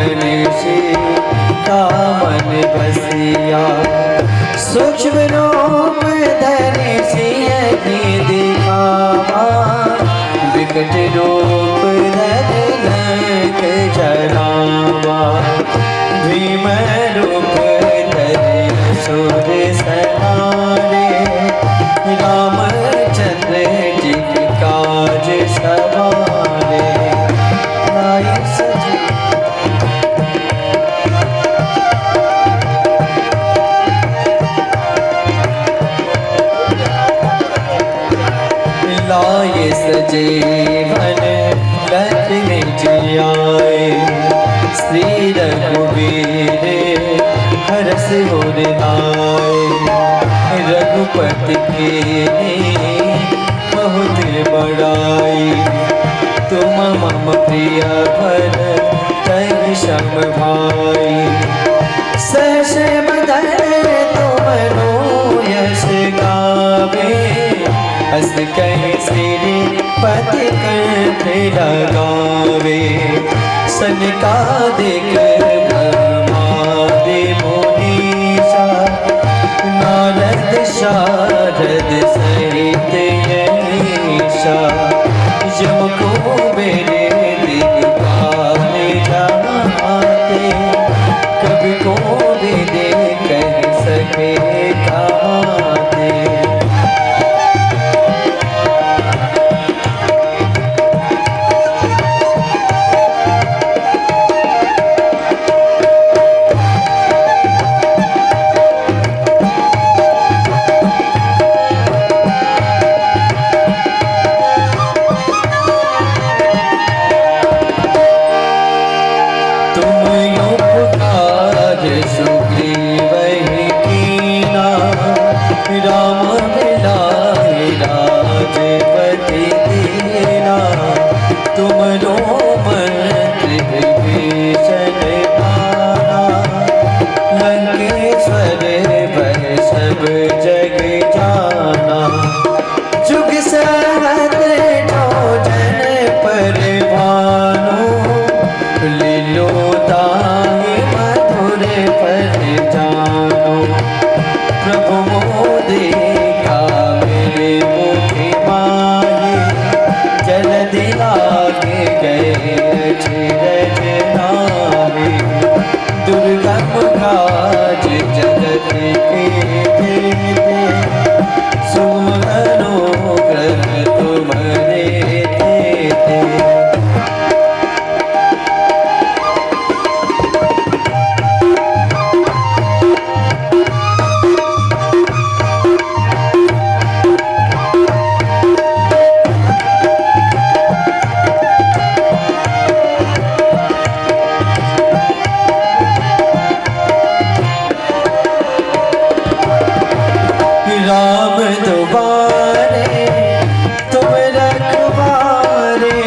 मन से कामन बसिया, सूक्ष्म रूप धरि सियहि दिखावा, विकट रूप धरि लंक जरावा, भीम रूप धरि असुर संहारे, रामचंद्र जी के काज सवारे। लाए सजीवन लखन जियाए, श्री रघुवीर हरष उर लाए, रघुपति की बहुत बड़ाई, तुम मम प्रिय भरत सम भाई, सहस बदन तुम यश गावे, हस कहि श्रीपति कंठ लगावे, सनकादिक ब्रह्मादि मुनीसा, नारद शारद सहित यमीशा, यम कुबेर दिखपाल जाते, कवि कोविद कह सके कहाते। राम मिलाए राजपति दीना, तुम मंत्र विभीषण पाना, लंकेश्वर भय सब जग जाना, जुग सहस्र जोजन पर भानु, लीलो ताहि मधुर पद जानो, प्रभु मोदे का मेरे मुख माही, जल्दी लागे गए अचरज नाहि, दुर्गम काज जगत के जेते, सुमनो ग्रह तुम्हारे देते। राम दुबारे तुम रखवारे,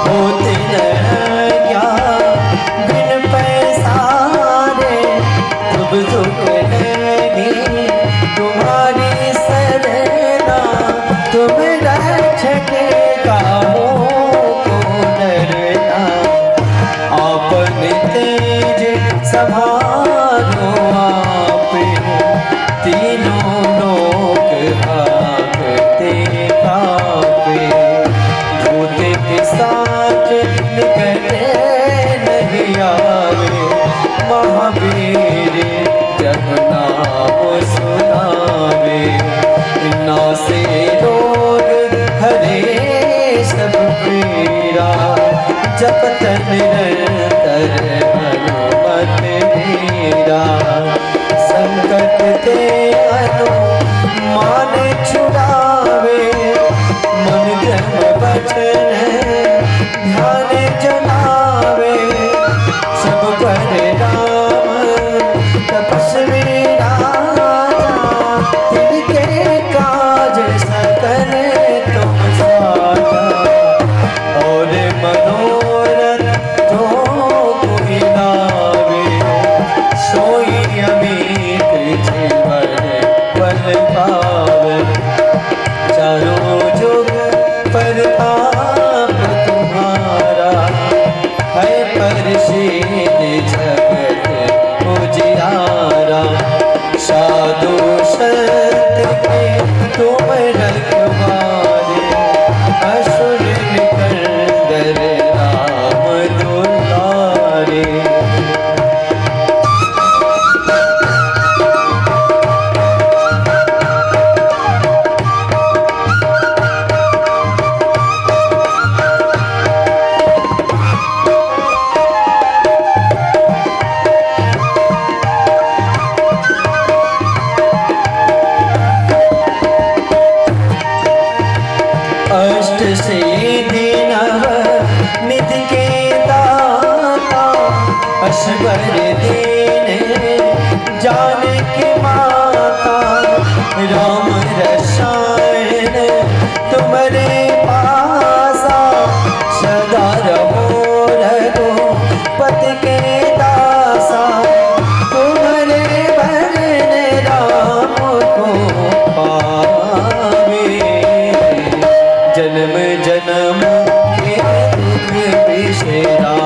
होते न बिन पैसारे, तुम सुख नहीं तुम्हारी सरना, तुम रक्षक कामो को डरना, आपन तेज संभालो आप, तीनों लोक भागते कापे, भूत पिशाच निकटे नहीं आवे, महावीर जब नाम सुनावे, नासे रोग हरे सब पीरा, जपत निरंतर हनुमत वीरा, संकट ते मान छुड़ावे, मन धर्म बचन ध्यान जनावे, सब पर राम असबर दीने जानकी माता राम रसायन तुम्हारे पासा सदा रहो रघुपति के दासा तुम्हारे भजन राम को पावे जन्म जन्म के दुख बिसरावे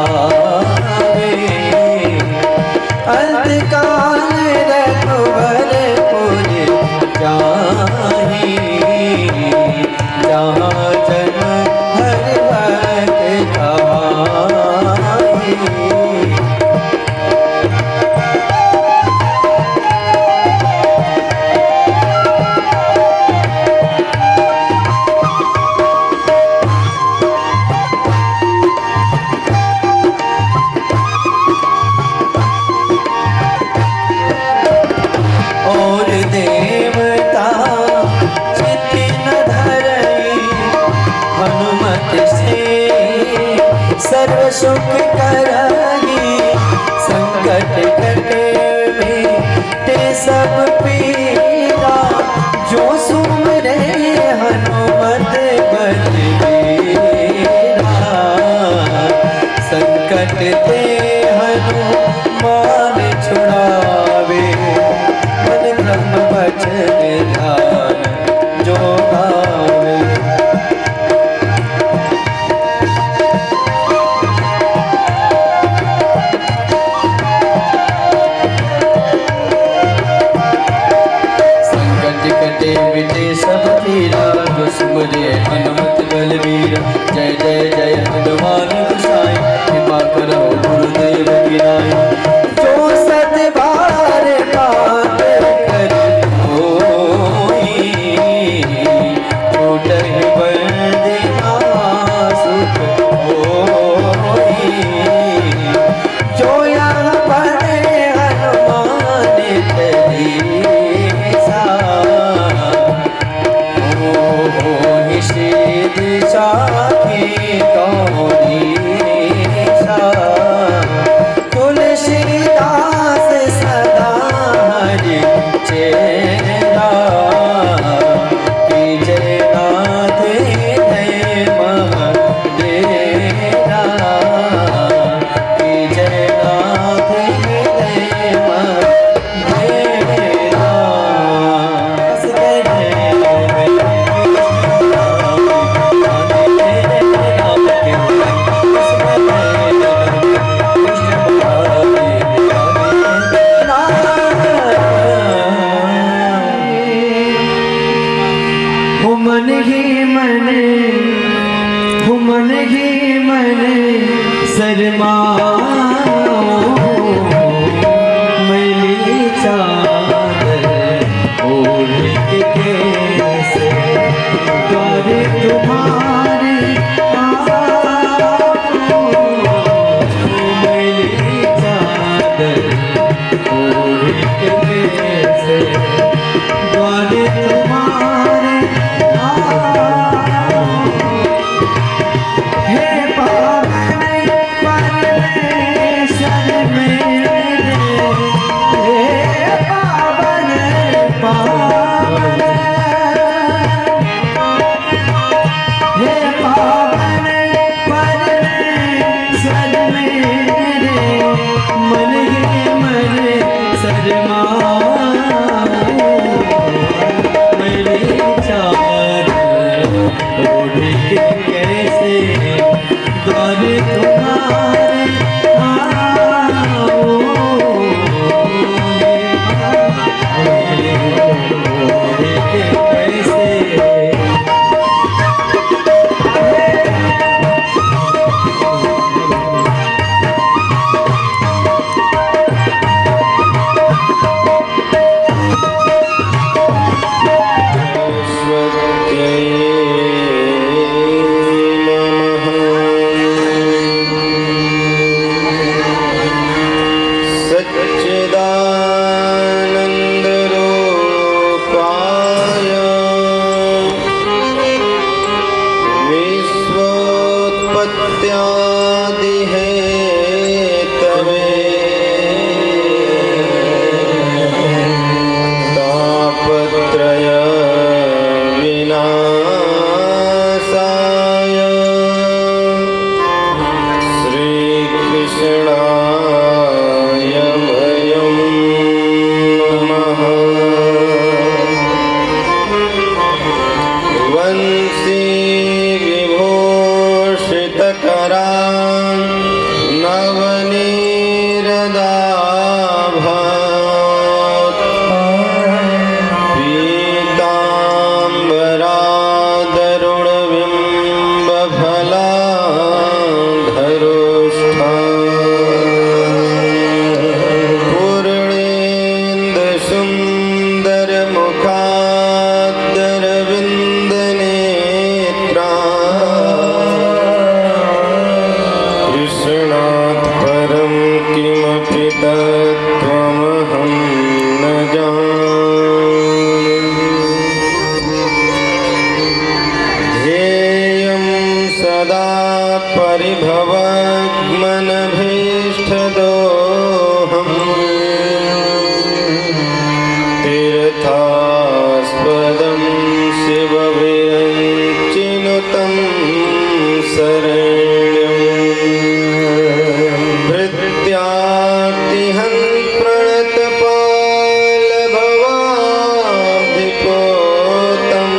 अंतकाल रघुवरपुर जाहि जहाँ जन्म हर भक्त कहाई। और देवता चित्त न धरई हनुमत से सर्व सुख करई संकट कटे मिटे सब पीरा जो सुमरे हनुमत बलबीरा संकट ते हनुमान छुड़ावे मन ब्रह्म वचन ध्यान जो गावे। संकट कटे मिटे सब पीरा जो सुमरे हनुमत बलबीरा जय जय जय हनुमान गोसाई कृपा करो गुरुदेव की नाई जो सत बार बात कर होई तत्त्वमहं न जाने। ध्येयं सदा परिभवग्मनभीष्टदोहम् तीर्थास्पदं शिवविरञ्चिनुतं शरण्यम् भृत्यार्तिहं प्रणतपालभवाब्धिपोतम्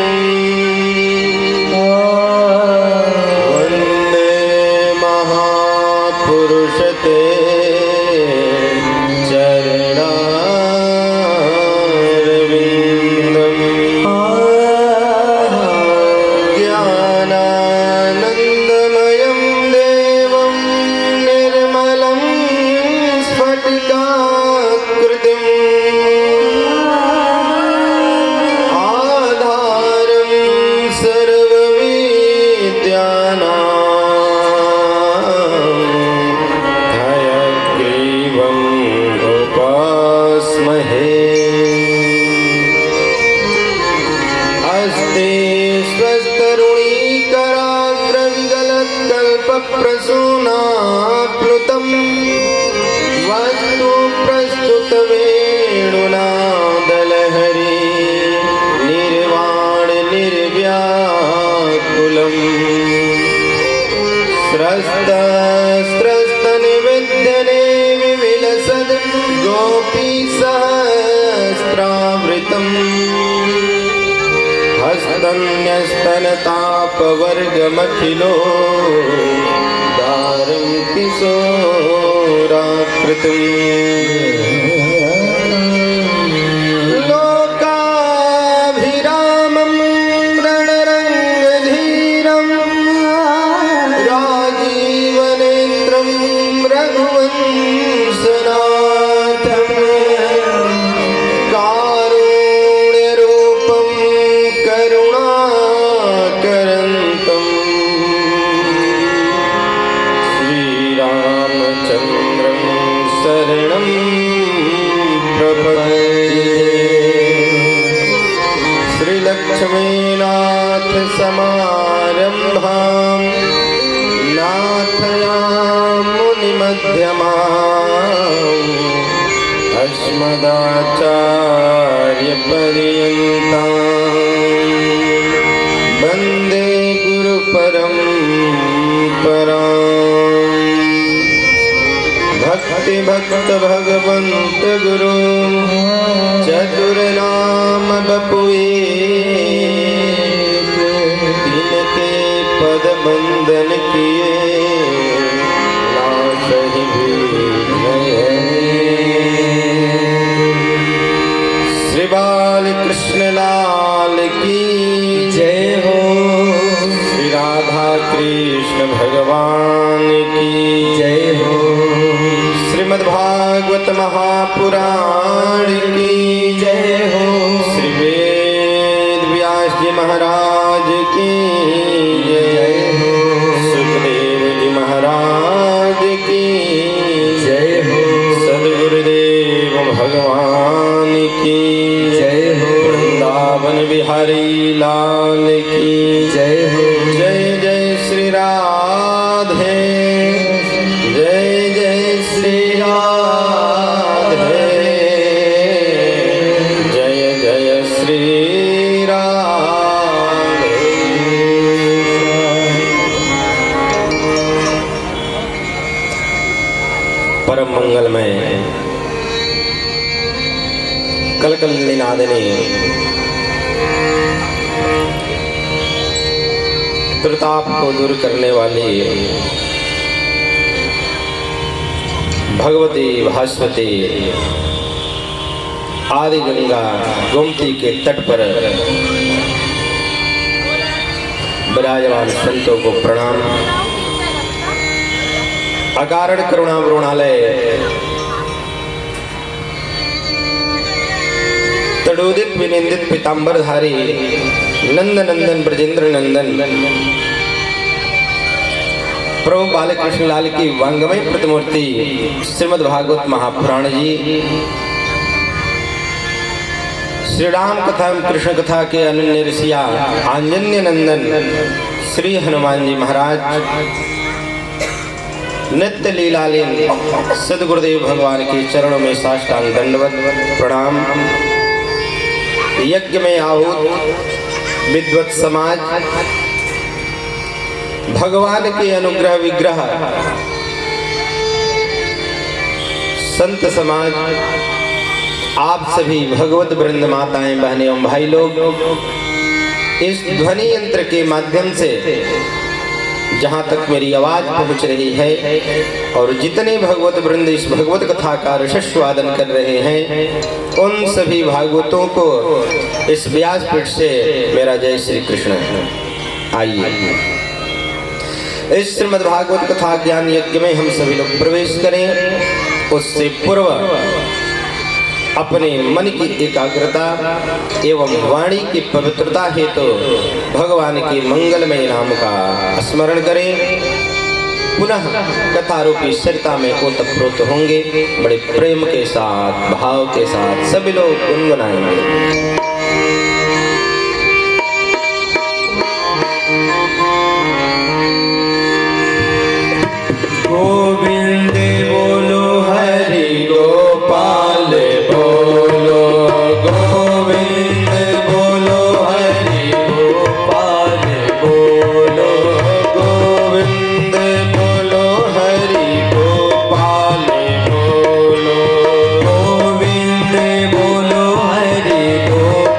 वन्दे महापुरुषते चरणारविन्दम् ज्ञानानन्दमयं देवं निर्मलं स्फटिकाकृतिम् आधारं सर्वविद्यानां हयग्रीवं उपास्महे। अस्ते स्वस्तरुणीकराग्रविगलत्कल्पप्रसूनाप्लुतं वस्तु प्रस्तुतवेणुनादलहरी निर्वाण निर्व्याकुलम् स्रस्तनिवेद्यने विविलसद् गोपीसहस्रावृतम् हस्तन्यस्तनतापवर्गमखिलो दारं किशोराकृतिम् लोकाभिरामं रणरङ्गधीरं राजीवनेत्रं रघुवंशनाथम् कारुण्यरूपं करुणाकरन्तम् श्रीरामचन्द्रं शरणं प्रपद्ये। श्रीलक्ष्मीनाथसमारम्भां नाथयामुनिमध्यमाम् अस्मदाचार्यपर्यन्तां वन्दे गुरुपरम्पराम्। भक्तिभक्त भगवन्त गुरु चतुरनाम बपुए तिनके पद बंदन किए नासहि भय। श्री बाल कृष्ण लाल की जय हो। श्री राधा कृष्ण भगवान की जय हो। श्रीमद्भागवत महापुराण की जय हो। श्री वेद व्यास जी महाराज की जय हो। सुखदेव जी महाराज की जय हो। सद्गुरुदेव भगवान की जय हो। वृंदावन बिहारी लाल की जय हो। जय जय श्री राधे जय जय श्री राधे जय जय श्री राधे। परम मंगलमय कलकल निनादने प्रताप को दूर करने वाली भगवती भास्वती आदि गंगा गोमती के तट पर विराजमान संतों को प्रणाम। अकारण करुणा वरुणालय तड़ोदित विनिंदित पीतांबरधारी नंद नंदन ब्रजेंद्र नंदन प्रभु बालकृष्ण लाल की वांगमय प्रतिमूर्ति श्रीमद् भागवत महापुराण जी, श्री राम कथा एवं कृष्ण कथा के अनन्य ऋषिया आंजन्य नंदन श्री हनुमान जी महाराज, नित्य लीलालीन सदगुरुदेव भगवान के चरणों में साष्टांग दंडवत प्रणाम। यज्ञ में आहूत विद्वत समाज, भगवान के अनुग्रह विग्रह संत समाज, आप सभी भगवत वृंद माताएं बहनें एवं भाई लोग, इस ध्वनि यंत्र के माध्यम से जहां तक मेरी आवाज पहुंच रही है और जितने भगवत वृंद इस भगवत कथा का रसस्वादन कर रहे हैं, उन सभी भागवतों को इस व्यासपीठ से मेरा जय श्री कृष्ण। आइए इस श्रीमद् भागवत कथा ज्ञान यज्ञ में हम सभी लोग प्रवेश करें। उससे पूर्व अपने मन की एकाग्रता एवं वाणी की पवित्रता हेतु भगवान के मंगलमय नाम का स्मरण करें। पुनः कथा रूपी सरिता में ओतप्रोत होंगे। बड़े प्रेम के साथ, भाव के साथ सभी लोग गुनगुनाएंगे। गोविंद बोलो हरि गोपाल बोलो, गोविंद बोलो हरि गोपाल बोलो, गोविंद बोलो हरि गोपाल बोलो, गोविंद बोलो हरि गोपाल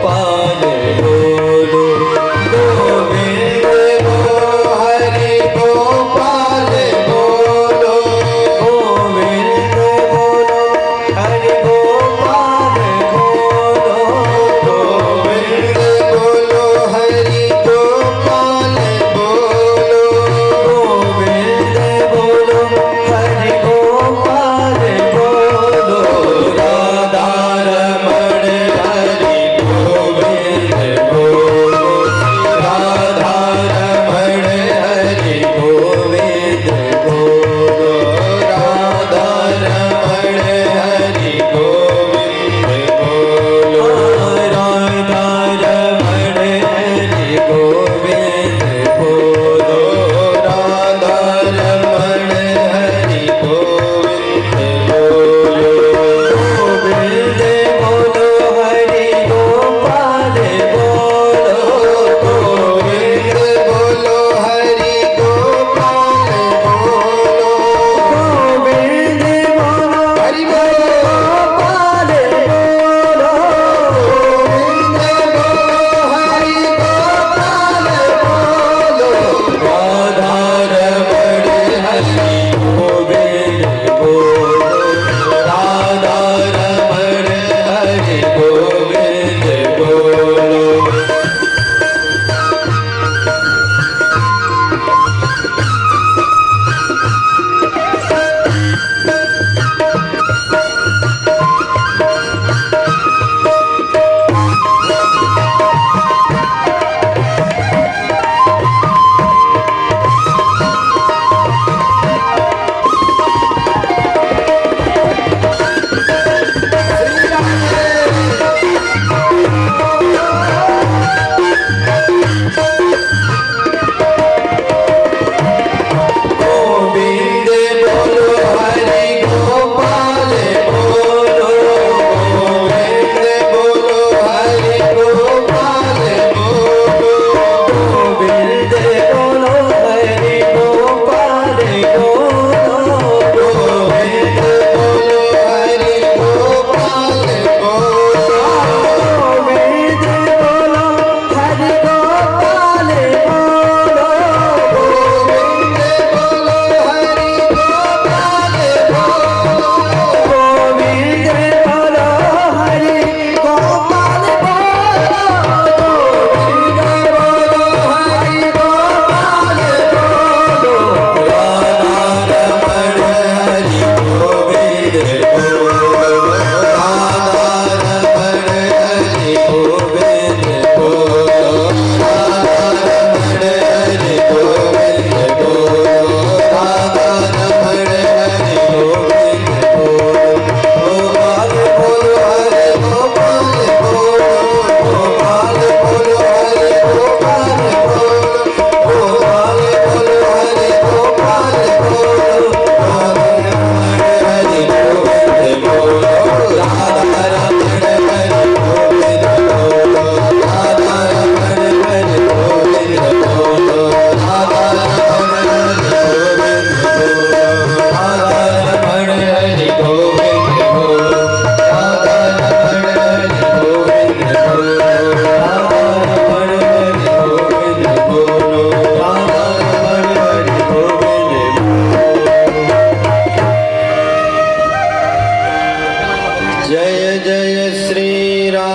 जय जय श्री राधारमण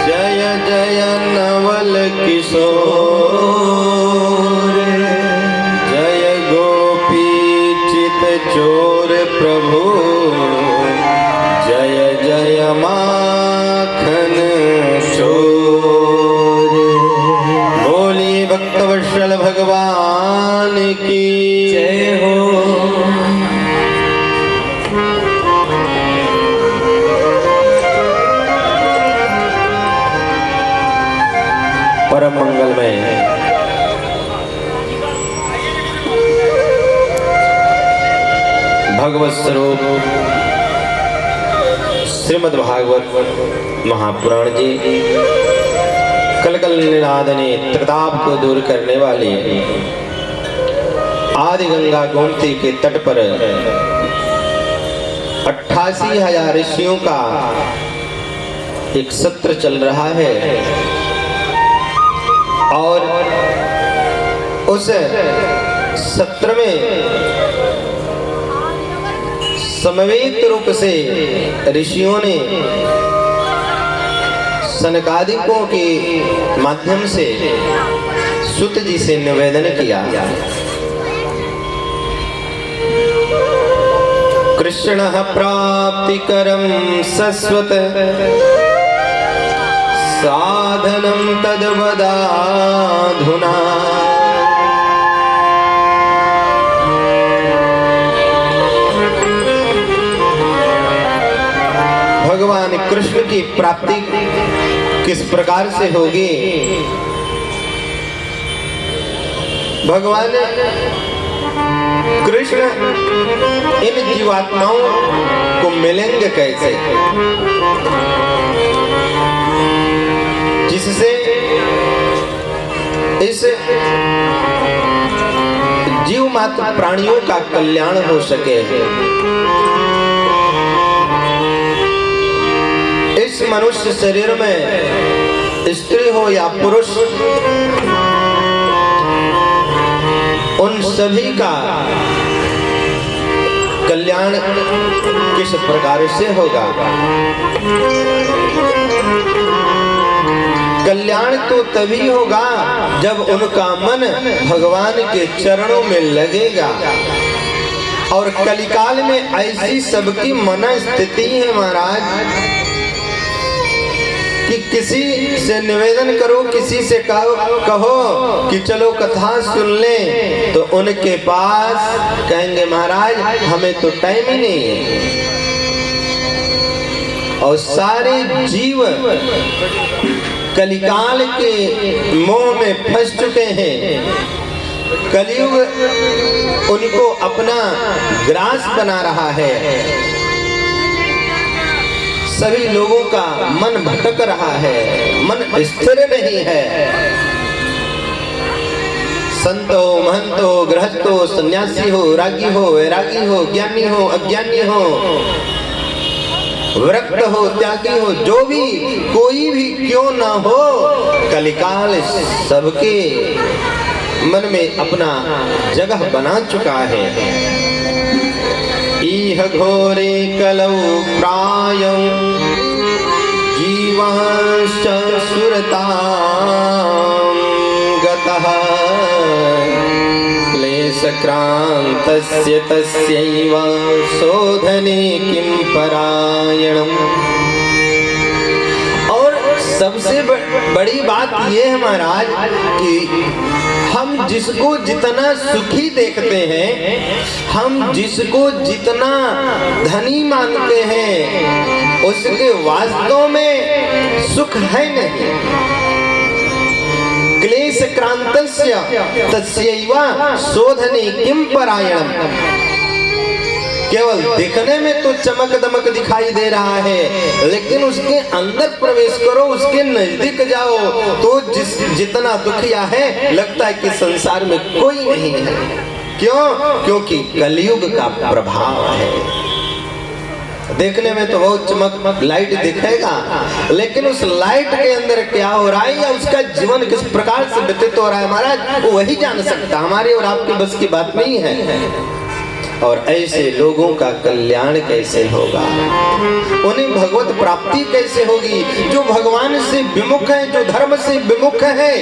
जय जय नवल किशोर जय गोपी चित चोर प्रभु जय जय माखन चोर। बोली भक्तवत्सल भगवान की जय हो। परम मंगलमय भगवत स्वरूप श्रीमद् भागवत महापुराण जी कलकल निनादने त्रिताप को दूर करने वाले आदि गंगा गोमती के तट पर 88,000 ऋषियों का एक सत्र चल रहा है और उस सत्र में समवेत रूप से ऋषियों ने सनकादिकों के माध्यम से सुत जी से निवेदन किया। कृष्ण प्राप्तिकरं सस्वत साधनं तद्वदाधुना। भगवान कृष्ण की प्राप्ति किस प्रकार से होगी, भगवान कृष्ण इन जीवात्माओं को मिलेंगे कैसे, जिससे इस जीव मात्र प्राणियों का कल्याण हो सके। इस मनुष्य शरीर में स्त्री हो या पुरुष, उन सभी का कल्याण किस प्रकार से होगा। कल्याण तो तभी होगा जब उनका मन भगवान के चरणों में लगेगा। और कलिकाल में ऐसी सबकी मन स्थिति है महाराज कि किसी से निवेदन करो, किसी से कहो कि चलो कथा सुन लें, तो उनके पास कहेंगे महाराज हमें तो टाइम ही नहीं है। और सारे जीव कलिकाल के मोह में फंस चुके हैं। कलयुग उनको अपना ग्रास बना रहा है। सभी लोगों का मन भटक रहा है, मन स्थिर नहीं है। संत हो, महंत हो, गृहस्थ हो, सन्यासी हो, रागी हो, वैरागी हो, ज्ञानी हो, अज्ञानी हो, विरक्त हो, त्यागी हो, जो भी कोई भी क्यों ना हो, कलिकाल सबके मन में अपना जगह बना चुका है। इह घोरे कलौ प्रायौ जीवांश्च सुरतां गतः क्लेशक्रान्तस्य तस्यैव शोधने किं परायणम्। और सबसे बड़ी बात ये है महाराज कि हम जिसको जितना सुखी देखते हैं, हम जिसको जितना धनी मानते हैं, उसके वास्तव में सुख है नहीं। क्लेश क्रांतस्य तस्यैव शोधने किं परायणम्। केवल दिखने में तो चमक दमक दिखाई दे रहा है, लेकिन उसके अंदर प्रवेश करो, उसके नजदीक जाओ तो जितना दुखिया है लगता है कि संसार में कोई नहीं है। क्यों? क्योंकि कलयुग का प्रभाव है। देखने में तो बहुत चमक लाइट दिखेगा, लेकिन उस लाइट के अंदर क्या हो रहा है या उसका जीवन किस प्रकार से व्यतीत हो रहा है महाराज, वो वही जान सकता। हमारे और आपके बस की बात नहीं है। और ऐसे लोगों का कल्याण कैसे होगा, उन्हें भगवत प्राप्ति कैसे होगी। जो भगवान से विमुख है, जो धर्म से विमुख है,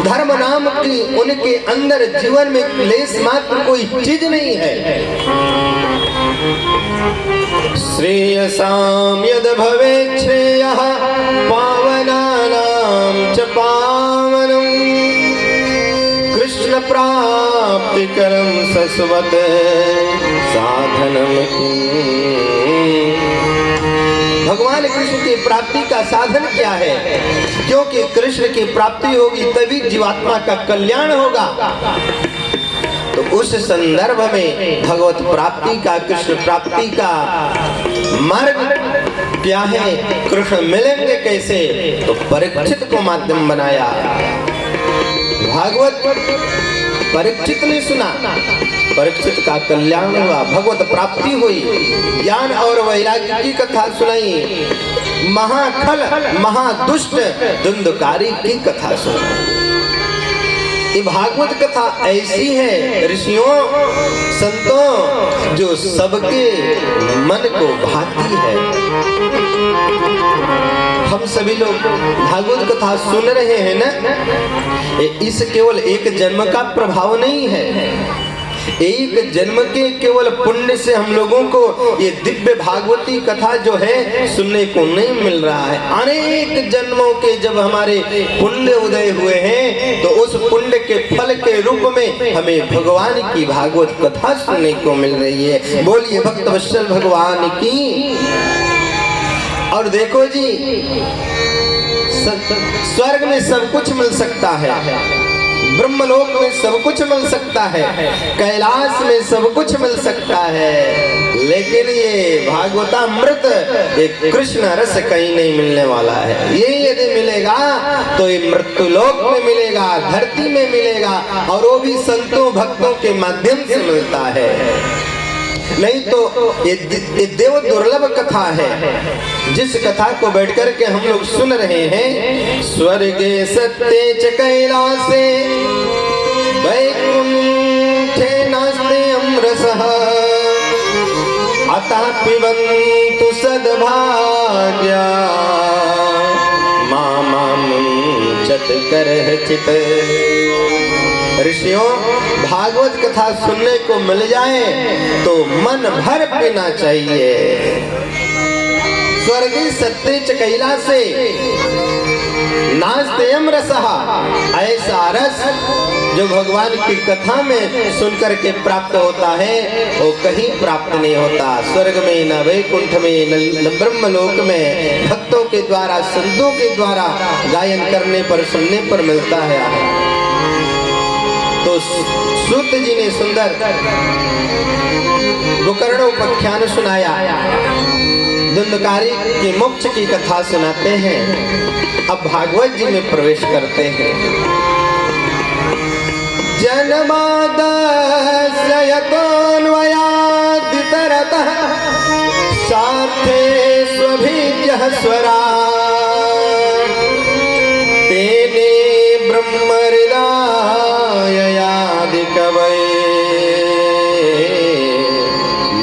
धर्म नाम की उनके अंदर जीवन में क्लेश मात्र कोई चीज नहीं है। श्रेयसाम यद भवेत् श्रेयः पावनानां च पावनम् कृष्ण प्राप्तिकरं सस्वत साधनम। भगवान कृष्ण की प्राप्ति का साधन क्या है? क्योंकि कृष्ण की प्राप्ति होगी तभी जीवात्मा का कल्याण होगा। तो उस संदर्भ में भगवत प्राप्ति का, कृष्ण प्राप्ति का मार्ग क्या है, कृष्ण मिलेंगे कैसे, तो परीक्षित को माध्यम बनाया। भागवत परीक्षित ने सुना, परीक्षित का कल्याण हुआ, भगवत प्राप्ति हुई, ज्ञान और वैराग्य की कथा सुनाई, महाखल महादुष्ट धुंधकारी की कथा सुनाई। ये भागवत कथा ऐसी है ऋषियों संतों जो सबके मन को भाती है। हम सभी लोग भागवत कथा सुन रहे हैं ना, इस केवल एक जन्म का प्रभाव नहीं है। एक जन्म के केवल पुण्य से हम लोगों को ये दिव्य भागवती कथा जो है सुनने को नहीं मिल रहा है। अनेक जन्मों के जब हमारे पुण्य उदय हुए हैं तो उस पुण्य के फल के रूप में हमें भगवान की भागवत कथा सुनने को मिल रही है। बोलिए भक्तवत्सल भगवान की। और देखो जी, स्वर्ग में सब कुछ मिल सकता है, ब्रह्मलोक में सब कुछ मिल सकता है, कैलाश में सब कुछ मिल सकता है, लेकिन ये भागवतामृत, ये कृष्ण रस कहीं नहीं मिलने वाला है। ये यदि मिलेगा तो ये मृत्युलोक में मिलेगा, धरती में मिलेगा, और वो भी संतों भक्तों के माध्यम से मिलता है। नहीं तो ये देव दुर्लभ कथा है, जिस कथा को बैठ कर के हम लोग सुन रहे हैं। स्वर्गे सत्ते च कैलासे वैकुंठे नास्ते अमृतः अतः पिबन्तु सद्भाग्या मामुञ्चत् करचित्। ऋषियों, भागवत कथा सुनने को मिल जाए तो मन भर पीना चाहिए। स्वर्गे सत्ते च कैलासे नास्तेयम रसः, ऐसा रस जो भगवान की कथा में सुनकर के प्राप्त होता है वो कहीं प्राप्त नहीं होता। स्वर्ग में न वैकुंठ में न ब्रह्मलोक में भक्तों के द्वारा, संतों के द्वारा गायन करने पर, सुनने पर मिलता है। तो सूत जी ने सुंदर गोकर्णोपाख्यान सुनाया, धुंधकारी की मोक्ष की कथा सुनाते हैं। अब भागवत जी में प्रवेश करते हैं। जन्मादस्य यतोऽन्वयादितरतः सार्थे स्वभिज्ञः स्वरा तेने ब्रह्महृदाययादिकवये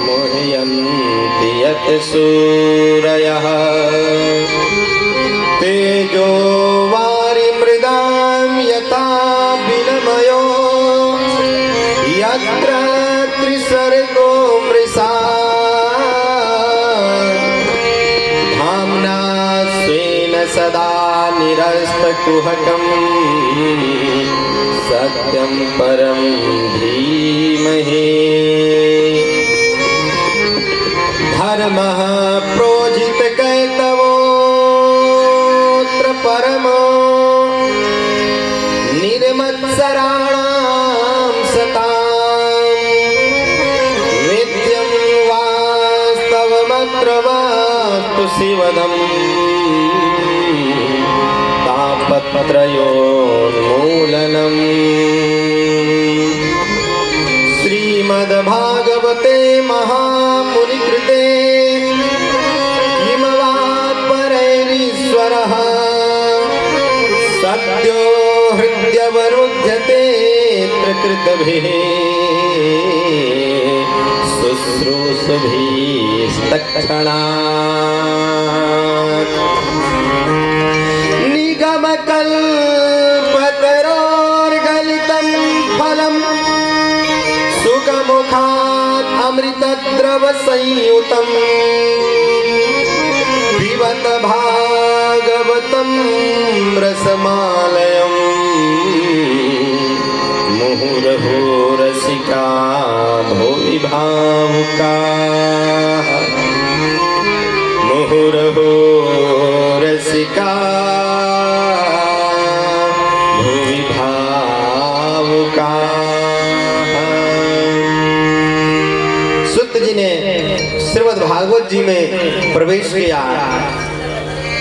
मुह्यन्ति यत् सूरयः तेजो वारिमृदां यथा विनिमयो यत्र त्रिसर्गो मृषा धाम्ना स्वेन सदा निरस्तकुहकम् सत्यं परं धीमहि। धर्मः प्रोजित कैतवोऽत्र परमो निर्मत्सराणां सतां वेद्यं वास्तवमत्र वास्तु शिवदम् तापत्रयोन्मूलनम्। श्रीमद्भागवते महामुनिकृते किमवाक् परैरीश्वरः सद्यो हृद्यवरुध्यते कृतभिः तत्क्षणात् निगमकल्पतरोर्गलितं फलम् सुखमुखात् अमृतद्रव संयुतम् पिबत भागवतं रसमालयम् मुहुरहो रसिका भुवि भावुकाः मुहुरहो रसिका भुवि भावुकाः। सुत जी ने श्रीमद् भागवत जी में प्रवेश किया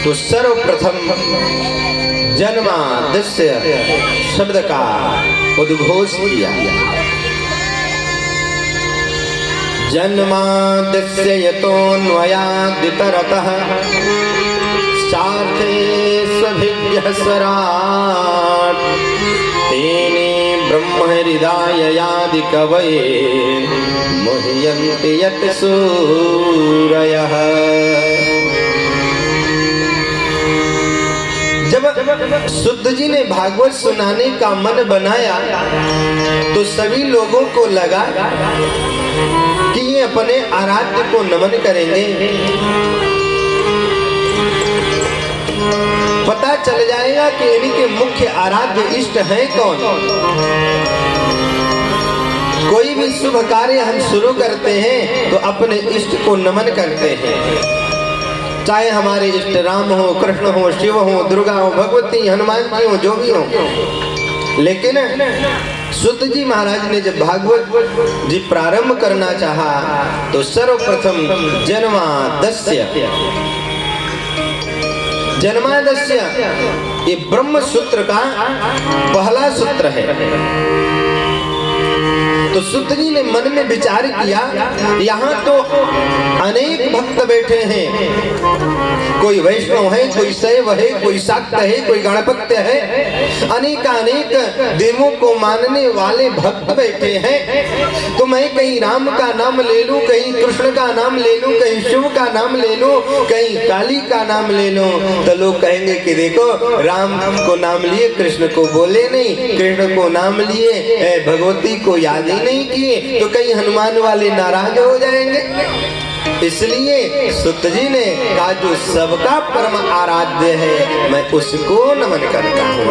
तो सर्वप्रथम जन्माद्यस्य शब्द का उद्घोष किया। जन्माद्यस्य यतोऽन्वयादितरतः सार्थे स्वभिभ्यः स्वराट् तेने ब्रह्महृदाययादि कवये मुह्यन्ति यत् सूरयः। जब शुद्ध जी ने भागवत सुनाने का मन बनाया तो सभी लोगों को लगा कि ये अपने आराध्य को नमन करेंगे, पता चल जाएगा कि इनके मुख्य आराध्य इष्ट हैं कौन। कोई भी शुभ कार्य हम शुरू करते हैं तो अपने इष्ट को नमन करते हैं, चाहे हमारे इष्ट राम हो, कृष्ण हो, शिव हो, दुर्गा हो, भगवती, हनुमान जी हो, जो भी हो। लेकिन सुत जी महाराज ने जब भागवत जी प्रारंभ करना चाहा तो सर्वप्रथम जन्माद्यस्य ये ब्रह्म सूत्र का पहला सूत्र है। तो सुत जी ने मन में विचार किया, यहाँ तो अनेक भक्त बैठे हैं, कोई वैष्णव है, कोई शैव है, कोई शाक्त है, कोई गणभक्त है, अनेक देवों को मानने वाले भक्त बैठे हैं। तो मैं कहीं राम का नाम ले लूं, कहीं कृष्ण का नाम ले लूं, कहीं शिव का नाम ले लूं, कहीं काली का नाम ले लूं, तो लोग कहेंगे कि देखो राम को नाम लिए, कृष्ण को बोले नहीं, कृष्ण को नाम लिए, भगवती को याद ही नहीं किए, तो कहीं हनुमान वाले नाराज हो जाएंगे। इसलिए सुत जी ने कहा जो सबका परम आराध्य है मैं उसको नमन करता हूँ।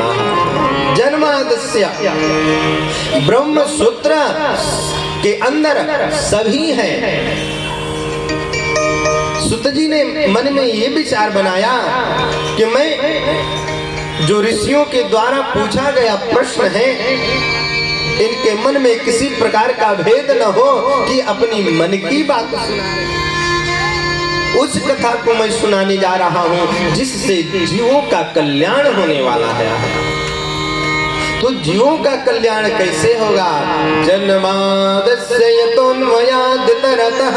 जन्माद्यस्य ब्रह्म सूत्र के अंदर सभी हैं। सुत जी ने मन में ये विचार बनाया कि मैं जो ऋषियों के द्वारा पूछा गया प्रश्न है इनके मन में किसी प्रकार का भेद न हो कि अपनी मन की बात सुनाए। उस कथा को मैं सुनाने जा रहा हूँ जिससे जीवों का कल्याण होने वाला है। तो जीवों का कल्याण कैसे होगा? जन्माद्यस्य यतोऽन्वयादितरतः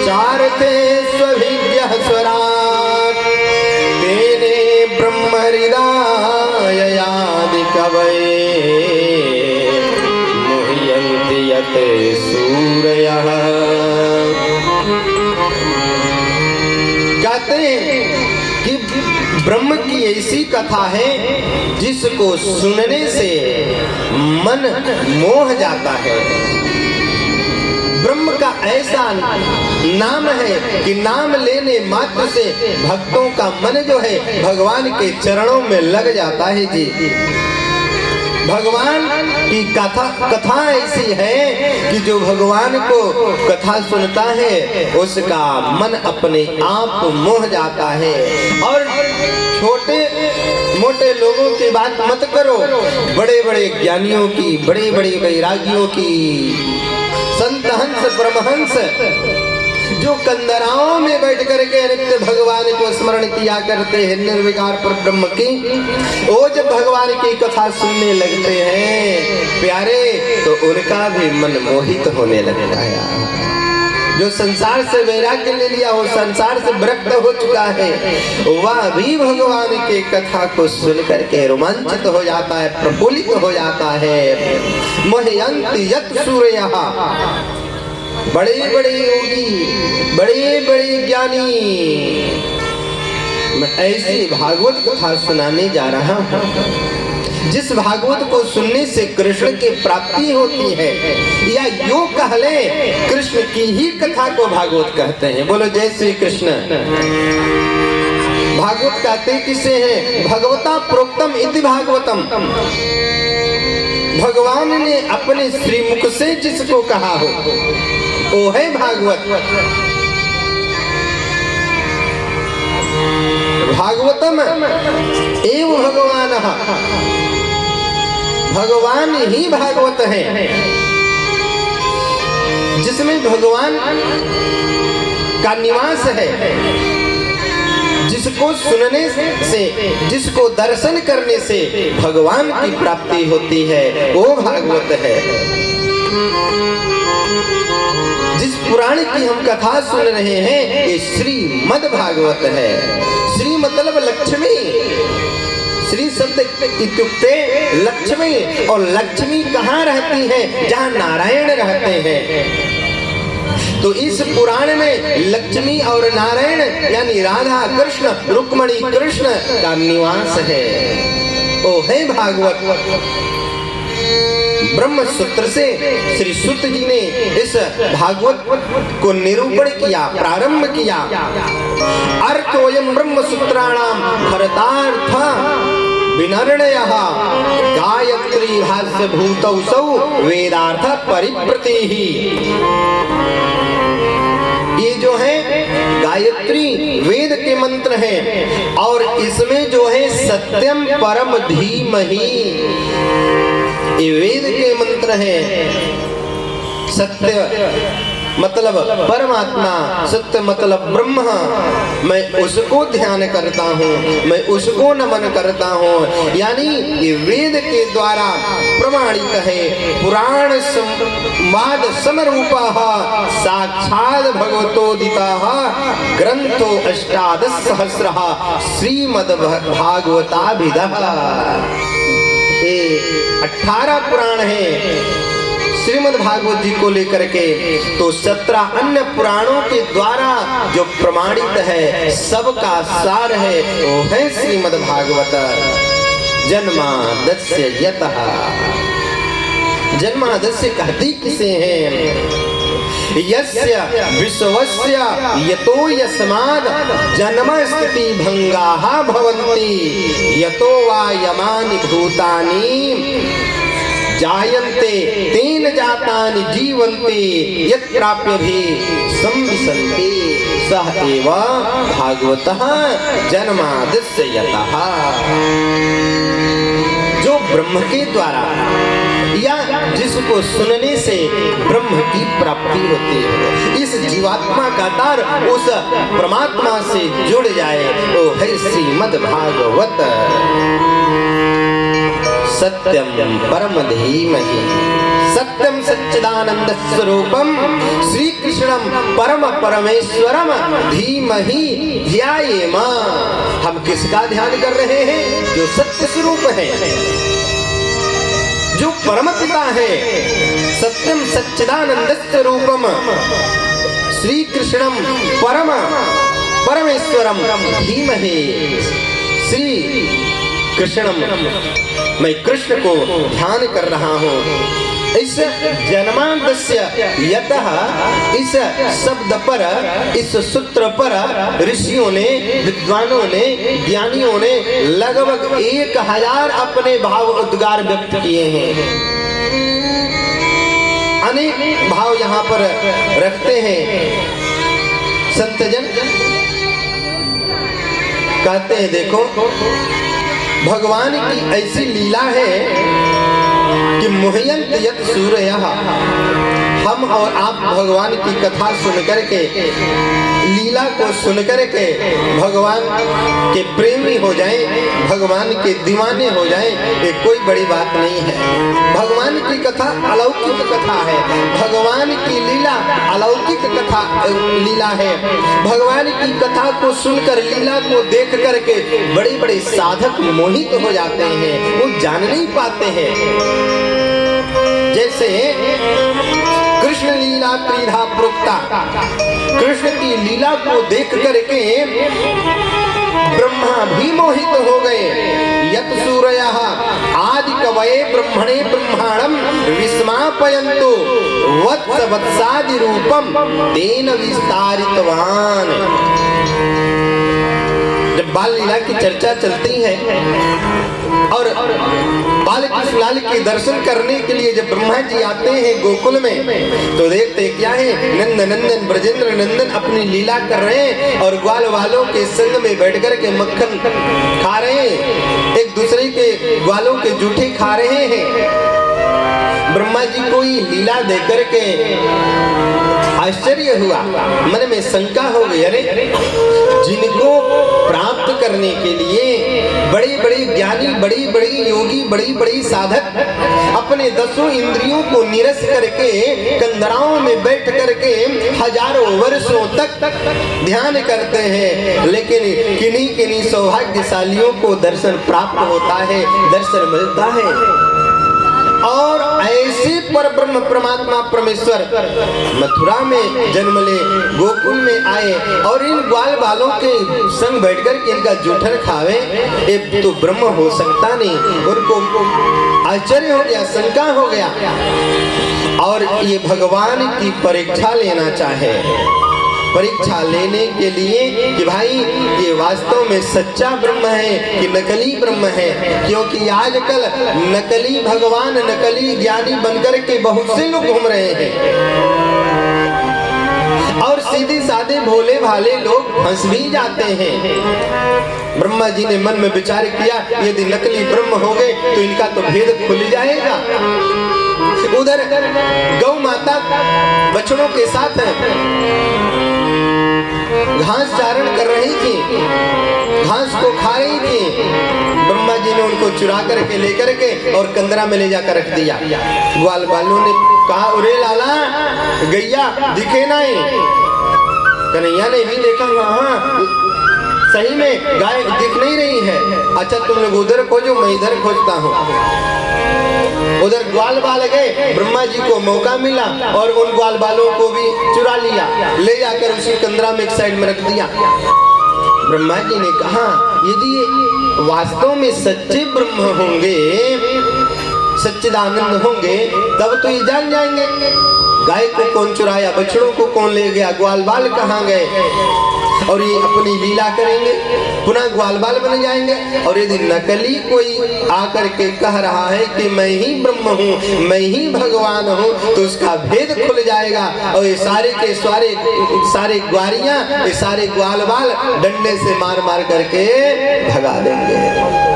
चार्थे स्वभिभ्यः स्वराट् तेने ब्रह्महृदाययादि कवये मुह्यन्ति यत् सूरयः। कहते हैं कि ब्रह्म की ऐसी कथा है जिसको सुनने से मन मोह जाता है। ब्रह्म का ऐसा नाम है कि नाम लेने मात्र से भक्तों का मन जो है भगवान के चरणों में लग जाता है जी। भगवान की कथा ऐसी है कि जो भगवान को कथा सुनता है उसका मन अपने आप मोह जाता है। और छोटे मोटे लोगों की बात मत करो, बड़े बड़े ज्ञानियों की, बड़े बड़े वैरागियों की, संत हंस परमहंस जो कंदराओं में बैठ करके नित्य भगवान को स्मरण किया करते हैं निर्विकार पर ब्रह्म की, वो जब भगवान की कथा सुनने लगते हैं प्यारे तो उनका भी मन मोहित होने लगता है। जो संसार से वैराग्य ले लिया, वो संसार से विरक्त हो चुका है, वह भी भगवान के कथा को सुन करके रोमांचित हो जाता है, प्रफुल्लित हो जाता है। मुह्यन्ति यत् सूरयः बड़े बड़े योगी, बड़े बड़े ज्ञानी, मैं ऐसी भागवत कथा सुनाने जा रहा हूँ जिस भागवत को सुनने से कृष्ण की प्राप्ति होती है, या यूं कह लें कृष्ण की ही कथा को भागवत कहते हैं। बोलो जय श्री कृष्ण। भागवत कहते किसे हैं? भगवता प्रोक्तम इति भागवतम। भगवान ने अपने श्रीमुख से जिसको कहा हो वो है भागवत। भागवतम एव भगवान, भगवान ही भागवत है, जिसमें भगवान का निवास है। जिसको सुनने से, जिसको दर्शन करने से भगवान की प्राप्ति होती है वो भागवत है। जिस पुराण की हम कथा सुन रहे हैं ये श्रीमद् भागवत है। श्री मतलब लक्ष्मी, श्री शब्द इत्युक्ते लक्ष्मी, और लक्ष्मी कहाँ रहती है? जहाँ नारायण रहते हैं। तो इस पुराण में लक्ष्मी और नारायण यानी राधा कृष्ण, रुक्मणी कृष्ण का निवास है, वो है भागवत। ब्रह्म सूत्र से श्री सूत जी ने इस भागवत को निरूपण किया, प्रारंभ किया। अर्थोयम ब्रह्म सूत्राणाम भरतार्थ विनर्णयः गायत्री भाष्य भूतौ सौ वेदार्थ परिप्रतिहि। ये जो है गायत्री वेद के मंत्र हैं, और इसमें जो है सत्यम परम धीमहि, ये वेद के मंत्र हैं। सत्य मतलब परमात्मा, सत्य मतलब ब्रह्म। मैं उसको ध्यान करता हूँ, मैं उसको नमन करता हूँ। यानी ये वेद के द्वारा प्रमाणित है। पुराण संवाद समरूपः साक्षात् भगवतोदितः ग्रंथो अष्टादश सहस्रः श्रीमद् भागवताभिधः। ये 18 पुराण है श्रीमद् भागवत जी को लेकर के। तो 17 अन्य पुराणों के द्वारा जो प्रमाणित है, सबका सार है, वो है श्रीमद् भागवत। जन्मादस्य यतः, जन्मादस्य कहती किसे हैं? यस्य विश्वस्य यतो यस्माद् जन्म स्थिति भंगाः भवन्ति यतो वा यमानि भूतानि जायन्ते तेन जातानि जीवन्ते यत् प्राप्य भी संविशन्ति सः एव भागवतः जन्मादस्य यतः। जो ब्रह्म के द्वारा या जिसको सुनने से ब्रह्म की प्राप्ति होती है, इस जीवात्मा का तार उस परमात्मा से जुड़ जाए, वो है श्रीमद् भागवत। सत्यम परम धीमहि, सत्यम सच्चिदानंद स्वरूपम श्री कृष्णम परम परमेश्वरम धीमहि ध्यायेम। हम किसका ध्यान कर रहे हैं? जो सत्य स्वरूप है, जो परम पिता है। सत्यम सच्चिदानंद स्वरूपम श्री कृष्णम परम परमेश्वरम धीमहि श्री कृष्णम। मैं कृष्ण को ध्यान कर रहा हूँ। इस जन्मादस्य यतः, इस शब्द पर, इस सूत्र पर ऋषियों ने, विद्वानों ने, ज्ञानियों ने लगभग 1000 अपने भाव उद्गार व्यक्त किए हैं। अनेक भाव यहाँ पर रखते हैं। संतजन कहते हैं देखो भगवान की ऐसी लीला है कि मुह्यंत यत् सूरयः। हम और आप भगवान की कथा सुन करके, लीला को सुन करके भगवान के प्रेमी हो जाएं, भगवान के दीवाने हो जाएं, ये कोई बड़ी बात नहीं है। भगवान की कथा अलौकिक कथा है, भगवान की लीला अलौकिक कथा लीला है। भगवान की कथा को सुनकर, लीला को देख करके बड़े बड़े साधक मोहित हो जाते हैं, वो जान नहीं पाते हैं। जैसे कृष्ण लीला त्रिधा देवता कृष्ण की लीला को देख करके ब्रह्मा भी मोहित हो गए। यत सूरयः आदि कवये ब्रह्मणे ब्रह्मांडम विस्मापयन्तु वत्स वत्सादि रूपम तेन विस्तारितवान। जब बाल लीला की चर्चा चलती है और बाल कृष्णलाल के दर्शन करने के लिए जब ब्रह्मा जी आते हैं गोकुल में, तो देखते क्या है, नंद नंदन ब्रजेंद्र नंदन अपनी लीला कर रहे हैं और ग्वाल वालों के संग में बैठ कर के मक्खन खा रहे हैं, एक दूसरे के ग्वालों के जूठे खा रहे हैं। ब्रह्मा जी को ये लीला देकर के आश्चर्य हुआ, मन में शंका हो गई, अरे जिनको प्राप्त करने के लिए बड़े बड़े ज्ञानी, बड़ी बड़ी योगी, बड़ी बड़ी साधक अपने 10 इंद्रियों को निरस करके कंदराओं में बैठ करके हजारों वर्षों तक ध्यान करते हैं, लेकिन किन्हीं किन्हीं सौभाग्यशालियों को दर्शन प्राप्त होता है, दर्शन मिलता है। और ऐसे परब्रह्म परमात्मा परमेश्वर मथुरा में जन्म ले, गोकुल में आए और इन ग्वाल बालों के संग बैठकर के इनका जूठन खावे, ये तो ब्रह्म हो सकता नहीं। उनको आश्चर्य हो गया, शंका हो गया और ये भगवान की परीक्षा लेना चाहे। परीक्षा लेने के लिए कि भाई ये वास्तव में सच्चा ब्रह्म है कि नकली ब्रह्म है, क्योंकि आजकल नकली भगवान, नकली ज्ञानी बनकर के बहुत से लोग घूम रहे हैं और सीधे साधे भोले भाले लोग फंस भी जाते हैं। ब्रह्मा जी ने मन में विचार किया, यदि नकली ब्रह्म हो गए तो इनका तो भेद खुल जाएगा। उधर गौ माता बछड़ों के साथ घास चारण कर रही थी, घास को खा रही थी। ब्रह्मा जी ने उनको चुरा करके लेकर के और कंदरा में ले जाकर रख दिया। ग्वाल बालों ने कहा, उरे लाला गैया दिखे नहीं। कन्हैया ने भी देखा, हाँ सही में गाय दिख नहीं रही है। अच्छा तुम लोग उधर खोजो, मैं इधर खोजता हूँ। उधर ग्वाल बाल गए, ब्रह्मा जी को मौका मिला और उन ग्वाल बालों को भी चुरा लिया, ले जाकर उसी कंदरा में एक साइड में रख दिया। ब्रह्मा जी ने कहा, यदि ये वास्तव में सच्चे ब्रह्म होंगे, सच्चिदानंद होंगे, तब तो ये जान जाएंगे गाय को कौन चुराया, बछड़ों को कौन ले गया, ग्वाल बाल कहाँ गए, और ये अपनी लीला करेंगे, पुनः ग्वाल बाल बन जाएंगे। और यदि नकली कोई आकर के कह रहा है कि मैं ही ब्रह्म हूँ, मैं ही भगवान हूँ, तो उसका भेद खुल जाएगा और ये सारे के सारे ग्वारियां, ये सारे ग्वाल बाल डंडे से मार मार करके भगा देंगे।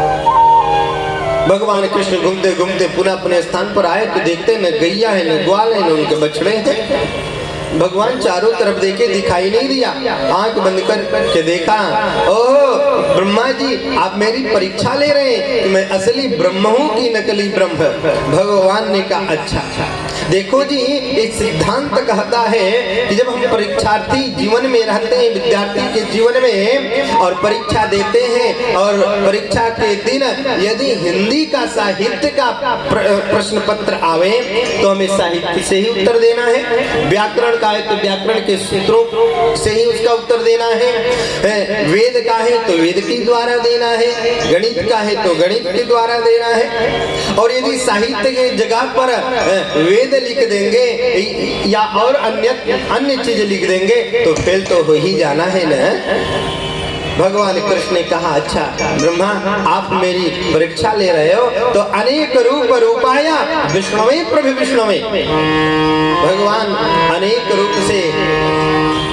भगवान कृष्ण घूमते घूमते पुनः अपने स्थान पर आए तो देखते न गैया है, न ग्वाल है, न उनके बछड़े हैं। भगवान चारों तरफ देखे, दिखाई नहीं दिया। आंख बंद कर के देखा, ओह ब्रह्मा जी आप मेरी परीक्षा ले रहे हैं कि मैं असली ब्रह्म हूँ कि नकली ब्रह्म। भगवान ने कहा, अच्छा देखो जी, एक सिद्धांत कहता है कि जब हम परीक्षार्थी जीवन में रहते हैं, विद्यार्थी के जीवन में और परीक्षा देते हैं और परीक्षा के दिन यदि हिंदी का साहित्य का प्रश्न पत्र आवे तो हमें साहित्य से ही उत्तर देना है, व्याकरण का है तो व्याकरण के सूत्रों से ही उसका उत्तर देना है, वेद का है तो वेद के द्वारा देना है, गणित का है तो गणित के द्वारा देना है। और यदि साहित्य के जगह पर वेद लिख देंगे या और अन्य चीज लिख देंगे तो फेल तो हो ही जाना है ना। भगवान कृष्ण ने कहा, अच्छा ब्रह्मा आप मेरी परीक्षा ले रहे हो तो अनेक रूप रूपाया विष्णुवे प्रभु विष्णुवे। भगवान अनेक रूप से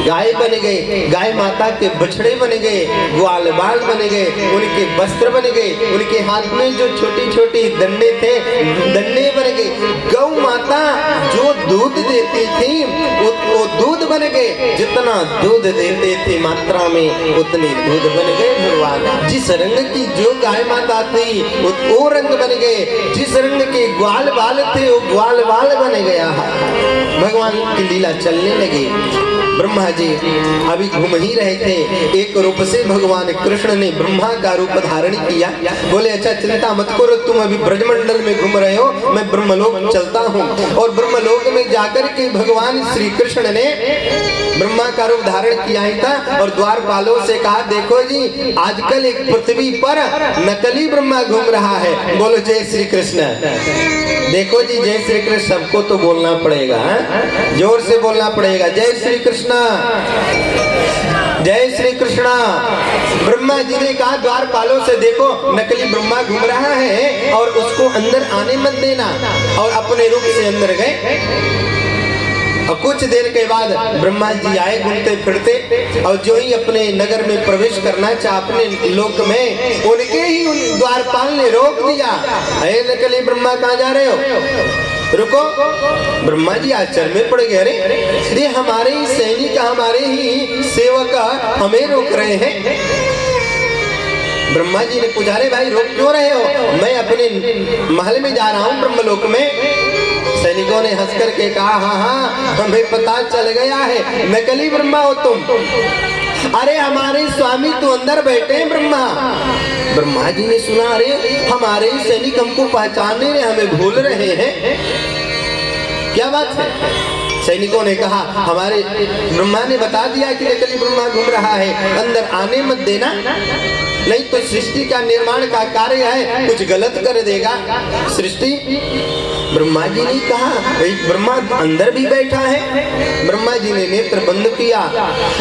गाय बन गए, गाय माता के बछड़े बन गए, ग्वाल बाल बन गए, उनके वस्त्र बन गए, उनके हाथ में जो छोटी छोटी दंडे थे दंडे बन गए। गौ माता जो दूध देती थी वो दूध बन गए, जितना दूध देते थे मात्रा में उतने दूध बन गए। भगवान जिस रंग की जो गाय माता थी वो रंग बन गए, जिस रंग के ग्वाल बाल थे वो ग्वाल बाल बन गया। भगवान की लीला चलने लगी। ब्रह्मा जी अभी घूम ही रहे थे, एक रूप से भगवान कृष्ण ने ब्रह्मा का रूप धारण किया। बोले अच्छा चिंता मत करो, तुम अभी ब्रजमंडल में घूम रहे हो, मैं ब्रह्मलोक चलता हूँ। और ब्रह्मलोक में जाकर के भगवान श्री कृष्ण ने ब्रह्मा का रूप धारण किया ही था और द्वारपालों से कहा, देखो जी आजकल एक पृथ्वी पर नकली ब्रह्मा घूम रहा है, बोलो जय श्री कृष्ण। देखो जी जय श्री कृष्ण सबको तो बोलना पड़ेगा, जोर से बोलना पड़ेगा, जय श्री कृष्ण, जय श्री कृष्णा। ब्रह्मा जी ने कहा द्वारपालों से, देखो नकली ब्रह्मा घूम रहा है और उसको अंदर आने मत देना, और अपने रूप से अंदर गए। और कुछ देर के बाद ब्रह्मा जी आए घूमते फिरते, और जो ही अपने नगर में प्रवेश करना चाहा, अपने लोक में, उनके ही उन द्वारपाल ने रोक दिया। अरे नकली ब्रह्मा कहाँ जा रहे हो, रुको। ब्रह्मा जी आश्चर्य में पड़ गए, अरे ये हमारे ही सैनिक, हमारे ही सेवक हमें रोक रहे हैं। ब्रह्मा जी ने पूछा, रे भाई रोक क्यों रहे हो, मैं अपने महल में जा रहा हूँ ब्रह्मलोक में। सैनिकों ने हंस करके कहा, हाँ हाँ हमें पता चल गया है, नकली ब्रह्मा हो तुम। अरे हमारे स्वामी तो अंदर बैठे हैं ब्रह्मा। ब्रह्मा जी ने सुना, अरे हमारे सैनिक हमको पहचानने रहे, हमें भूल रहे हैं, क्या बात है। सैनिकों ने कहा, हमारे ब्रह्मा ने बता दिया कि नकली ब्रह्मा घूम रहा है, अंदर आने मत देना, नहीं तो सृष्टि का निर्माण का कार्य है, कुछ गलत कर देगा सृष्टि। ब्रह्मा जी ने कहा, ब्रह्मा अंदर भी बैठा है। ब्रह्मा जी ने नेत्र बंद किया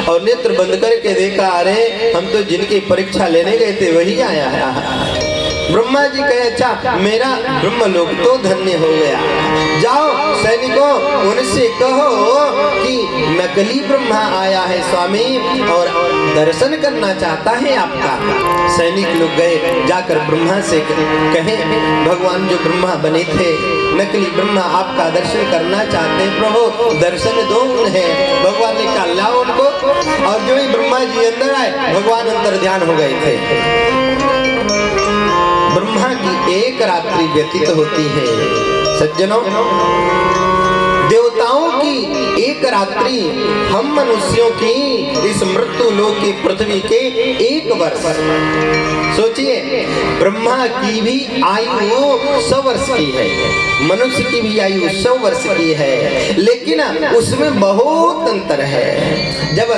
और नेत्र बंद करके देखा, अरे हम तो जिनकी परीक्षा लेने गए थे वही आया है। ब्रह्मा जी कहे, अच्छा मेरा ब्रह्मलोक तो धन्य हो गया। जाओ सैनिकों उनसे कहो कि नकली ब्रह्मा आया है स्वामी और दर्शन करना चाहता है आपका। सैनिक लोग गए, जाकर ब्रह्मा से कहे, भगवान जो ब्रह्मा बने थे नकली ब्रह्मा आपका दर्शन करना चाहते हैं, प्रभु दर्शन दो उन्हें। भगवान ने कहा, लाओ उनको। और जो ही ब्रह्मा जी अंदर आए, भगवान अंतर ध्यान हो गए थे। ब्रह्मा की एक रात्रि व्यतीत होती है सज्जनों, देवताओं की एक रात्रि, हम मनुष्यों की इस मृत्यु लोक की पृथ्वी के 1 वर्ष। सोचिए ब्रह्मा की भी आयु 100 वर्ष की है, मनुष्य की भी आयु 100 वर्ष की है, लेकिन उसमें बहुत अंतर है। जब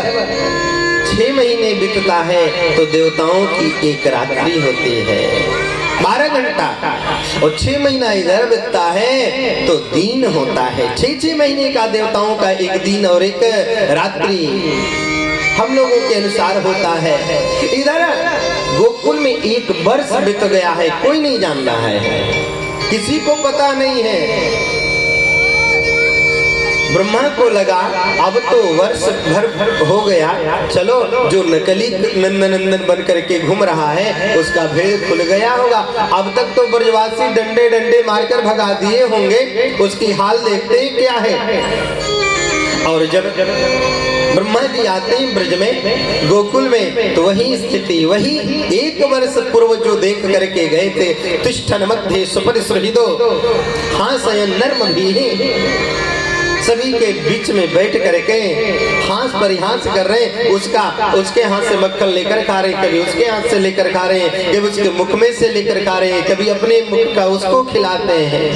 6 महीने बीतता है तो देवताओं की एक रात्रि होती है 12 घंटा, और 6 महीना इधर बीतता है तो दिन होता है 6 महीने का देवताओं का एक दिन और एक रात्रि हम लोगों के अनुसार होता है। इधर गोकुल में 1 वर्ष बीत गया है, कोई नहीं जान रहा है, किसी को पता नहीं है। ब्रह्मा को लगा अब तो वर्ष भर हो गया, चलो जो नकली नंदन बन करके घूम रहा है उसका भेद खुल गया होगा। अब तक तो ब्रजवासी डंडे डंडे मारकर भगा दिए होंगे, उसकी हाल देखते ही क्या है। और जब ब्रह्मा जी आते हैं ब्रज में, गोकुल में, तो वही स्थिति, वही 1 वर्ष पूर्व जो देख करके गए थे। तिष्ठन मध्य सुपरिसृहितो हासयन् नर्म भीः, सभी के बीच में बैठ करके हाथ परिहास कर रहे हैं, उसके हाथ से मक्खन लेकर खा रहे हैं, कभी उसके हाथ से लेकर खा रहे हैं, कभी उसके मुख में से लेकर खा रहे हैं, कभी अपने मुख का उसको खिलाते हैं,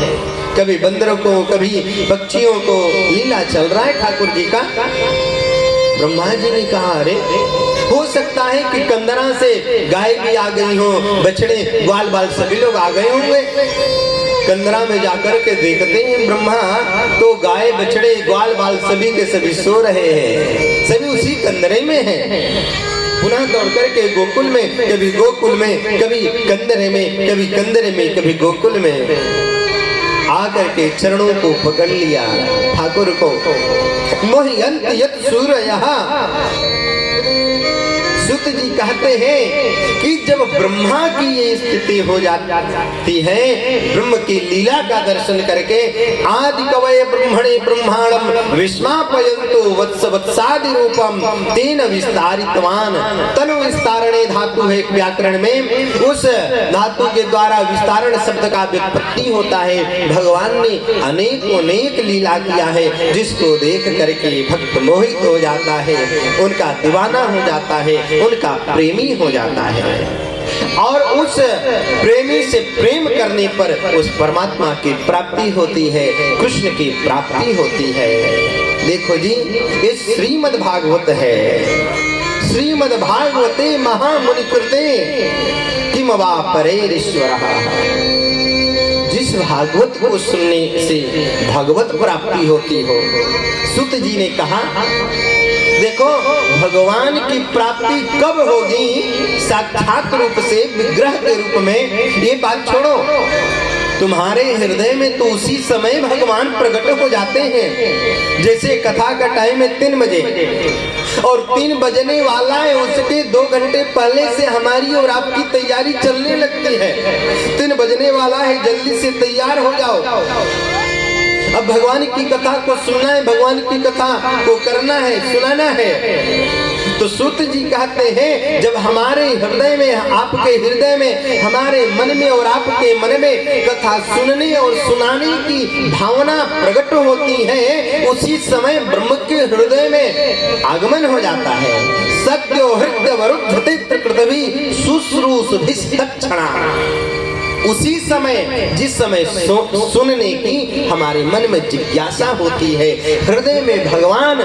कभी बंदरों को, कभी पक्षियों को। लीला चल रहा है ठाकुर जी का। ब्रह्मा जी ने कहा, अरे हो सकता है कि कंदरा से गाय भी आ गई हो, बछड़े ग्वाल बाल सभी लोग आ गए होंगे। कंदरा में जाकर के देखते हैं ब्रह्मा तो गाय बछड़े ग्वाल बाल सभी के सभी सो रहे हैं, सभी उसी कंदरे में हैं। पुनः दौड़ करके गोकुल में, कभी गोकुल में, कभी कंदरे में, कभी कंदरे में, कभी गोकुल में आकर के चरणों को पकड़ लिया ठाकुर को। मोहियंत यत् सूरयः, सूत जी कहते हैं कि जब ब्रह्मा की ये स्थिति हो जाती है, ब्रह्म की लीला का दर्शन करके, आदि कवये ब्रह्मणे ब्रह्मांडम विस्मापयन्तु वत्स वत्सादि रूपम तेन विस्तारितवान। तनु विस्तारणे धातु है व्याकरण में, उस धातु के द्वारा विस्तारण शब्द का व्युत्पत्ति होता है। भगवान ने अनेक लीला किया है, जिसको देख करके भक्त मोहित हो जाता है, उनका दीवाना हो जाता है, उनका प्रेमी हो जाता है, और उस प्रेमी से प्रेम करने पर उस परमात्मा की प्राप्ति होती है, कृष्ण की प्राप्ति होती है। देखो जी, ये श्रीमद् भागवत है। श्रीमद् भागवते महामुनि कृते किम वा परेरीश्वरः। जिस भागवत को सुनने से भगवत प्राप्ति होती हो, सुत जी ने कहा देखो भगवान की प्राप्ति कब होगी, साक्षात रूप से विग्रह के रूप में, ये बात छोड़ो, तुम्हारे हृदय में तो उसी समय भगवान प्रकट हो जाते हैं। जैसे कथा का टाइम है 3 बजे और 3 बजने वाला है, उसके 2 घंटे पहले से हमारी और आपकी तैयारी चलने लगती है। 3 बजने वाला है, जल्दी से तैयार हो जाओ। अब भगवान की कथा को सुनना है, भगवान की कथा को करना है, सुनाना है। तो सूत जी कहते हैं जब हमारे हृदय में, आपके हृदय में, हमारे मन में और आपके मन में कथा सुनने और सुनाने की भावना प्रकट होती है, उसी समय ब्रह्म के हृदय में आगमन हो जाता है। सत्य हृदय वरुद्धते प्रकृति शुश्रूषभिस्तक्षणा। उसी समय, जिस समय सुनने की हमारे मन में जिज्ञासा होती है, हृदय में भगवान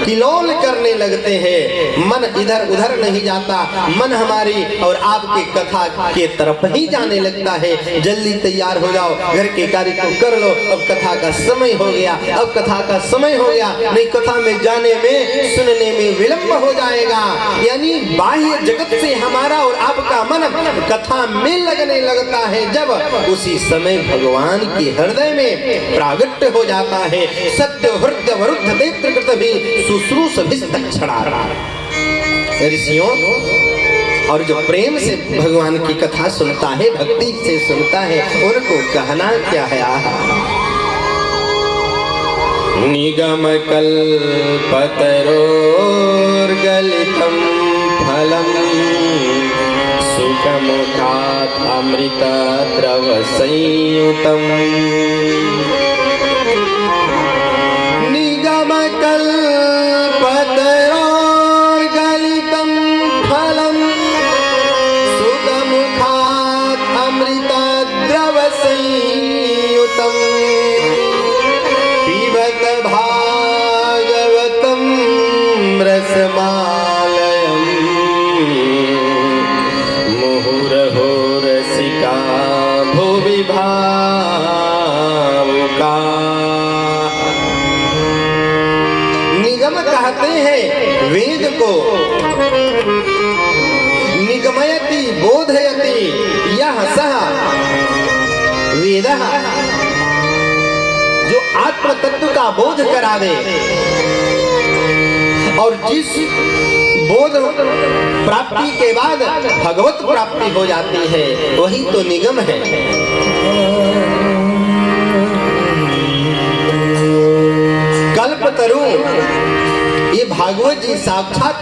किलोल करने लगते हैं, मन इधर उधर नहीं जाता, मन हमारी और आपके कथा के तरफ ही जाने लगता है। जल्दी तैयार हो जाओ, घर के कार्य को कर लो, अब कथा का समय हो गया, अब कथा का समय हो गया, नहीं कथा में जाने में, सुनने में विलंब हो जाएगा। यानी बाह्य जगत से हमारा और आपका मन कथा में लगने लगता है, जब उसी समय भगवान के हृदय में प्रागट्य हो जाता है। सत्य हृदय वरुद्धते प्रकृति शुश्रूषभिस्तक्षणा। ऋषियों, और जो प्रेम से भगवान की कथा सुनता है, भक्ति से सुनता है, उनको कहना क्या है? निगम कल्पतरोर्गलितं फलम् सुखमुखात् अमृतद्रव संयुतम्। निगम कल्पतरोर्गलितं फलम् सुखमुखात् अमृतद्रव संयुतम्। पिबत भागवतं रसमालयम् मुहुरहो रसिका भुवि भावुका। निगम कहते हैं वेद को, निगमयति बोधयति यह सह वेदः, जो आत्म तत्व का बोध करावे, और जिस बोध प्राप्ति के बाद भगवत प्राप्ति हो जाती है, वही तो निगम है। कल्पतरु, ये भागवत जी साक्षात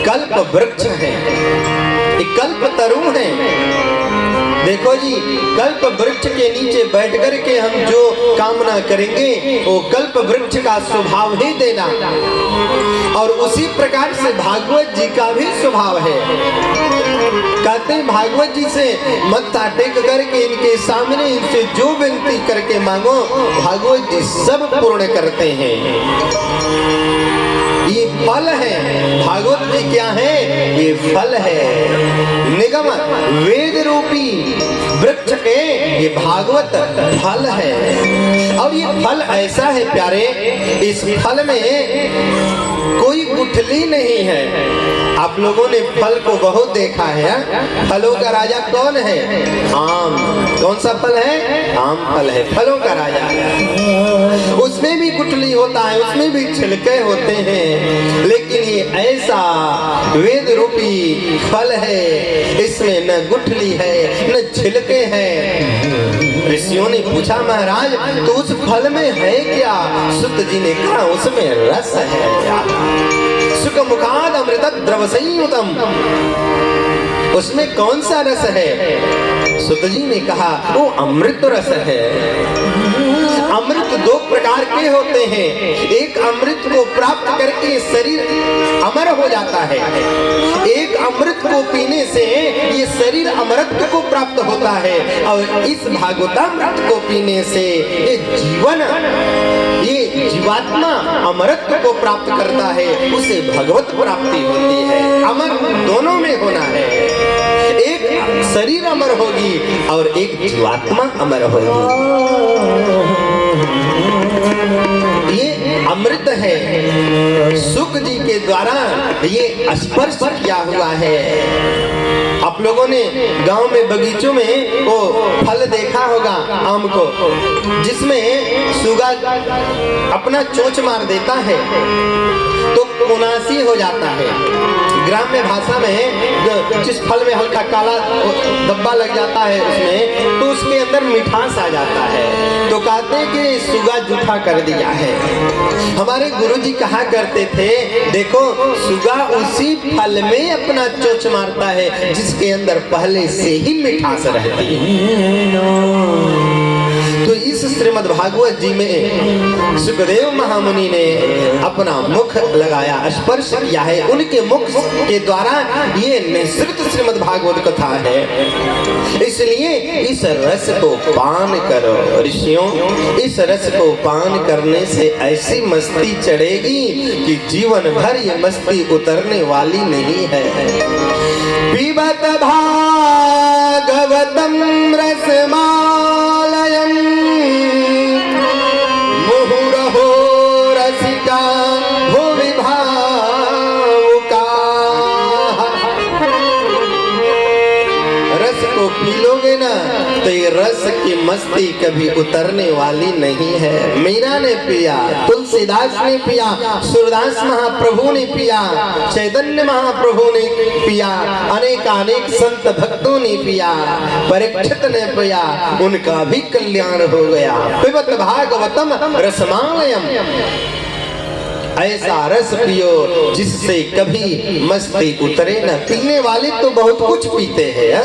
कल्प वृक्ष है, ये कल्पतरु है। देखो जी, कल्प वृक्ष के नीचे बैठ कर के हम जो कामना करेंगे वो कल्प वृक्ष का स्वभाव ही देना, और उसी प्रकार से भागवत जी का भी स्वभाव है। कहते हैं भागवत जी से मत्था टेक करके इनके सामने इनसे जो विनती करके मांगो, भागवत जी सब पूर्ण करते हैं। ये फल है, भागवत जी क्या है? ये फल है। निगम वेद रूपी वृक्ष के ये भागवत फल है। और ये फल ऐसा है प्यारे, इस फल में कोई गुठली नहीं है। आप लोगों ने फल को बहुत देखा है। फलों का राजा कौन है? आम। कौन सा फल है? आम फल है, फलों का राजा। उसमें भी गुठली होता है, उसमें भी छिलके होते हैं, लेकिन ये ऐसा वेद रूपी फल है, इसमें न गुठली है न छिलके हैं। ऋषियों ने पूछा महाराज तो उस फल में है क्या? सुत जी ने कहा उसमें रस है। सुख मुखाद अमृत द्रव संयुतम, उसमें कौन सा रस है? सुत जी ने कहा वो अमृत रस है। अमृत दो प्रकार के होते हैं, एक अमृत को प्राप्त करके शरीर अमर हो जाता है। एक अमृत को पीने से ये शरीर अमरत्व को प्राप्त होता है और इस भागवतामृत को पीने से ये जीवन, ये जीवात्मा अमरत्व को प्राप्त करता है, उसे भगवत प्राप्ति होती है। अमर दोनों में होना है, एक शरीर अमर होगी और एक जीवात्मा अमर होगी। ये अमृत है, सुख जी के द्वारा ये स्पर्श किया हुआ है। आप लोगों ने गांव में बगीचों में वो फल देखा होगा आम को, जिसमें सुगा अपना चोंच मार देता है तो मुनासी हो जाता है। ग्राम्य भाषा में जिस फल में हल्का काला धब्बा लग जाता है उसमें, तो उसके अंदर मिठास आ जाता है, तो कहते हैं कि सुगा जूठा कर दिया है। हमारे गुरुजी कहा करते थे, देखो सुगा उसी फल में अपना चोंच मारता है जिसके अंदर पहले से ही मिठास रहती है। तो इस श्रीमद् भागवत जी में सुखदेव महामुनि ने अपना मुख लगाया, स्पर्श किया है। उनके मुख के द्वारा ये निःसृत श्रीमद् भागवत कथा है, इसलिए इस रस को पान करो ऋषियों। इस रस को पान करने से ऐसी मस्ती चढ़ेगी कि जीवन भर ये मस्ती उतरने वाली नहीं है। पीबत भागवतम रसमालयम मुहुरहो रसिका भुवि भावुका। रस को पी लोगे ना तो ये रस की मस्ती कभी उतरने वाली नहीं है। मीरा ने पिया, तुलसीदास ने पिया, सूरदास महाप्रभु ने पिया, चैतन्य महाप्रभु ने पिया, अनेक संत भक्तों ने पिया, परीक्षित ने पिया, उनका भी कल्याण हो गया। पिबत भागवतम रसमालयम, ऐसा रस पियो जिससे कभी मस्ती उतरे न। पीने वाले तो बहुत कुछ पीते हैं,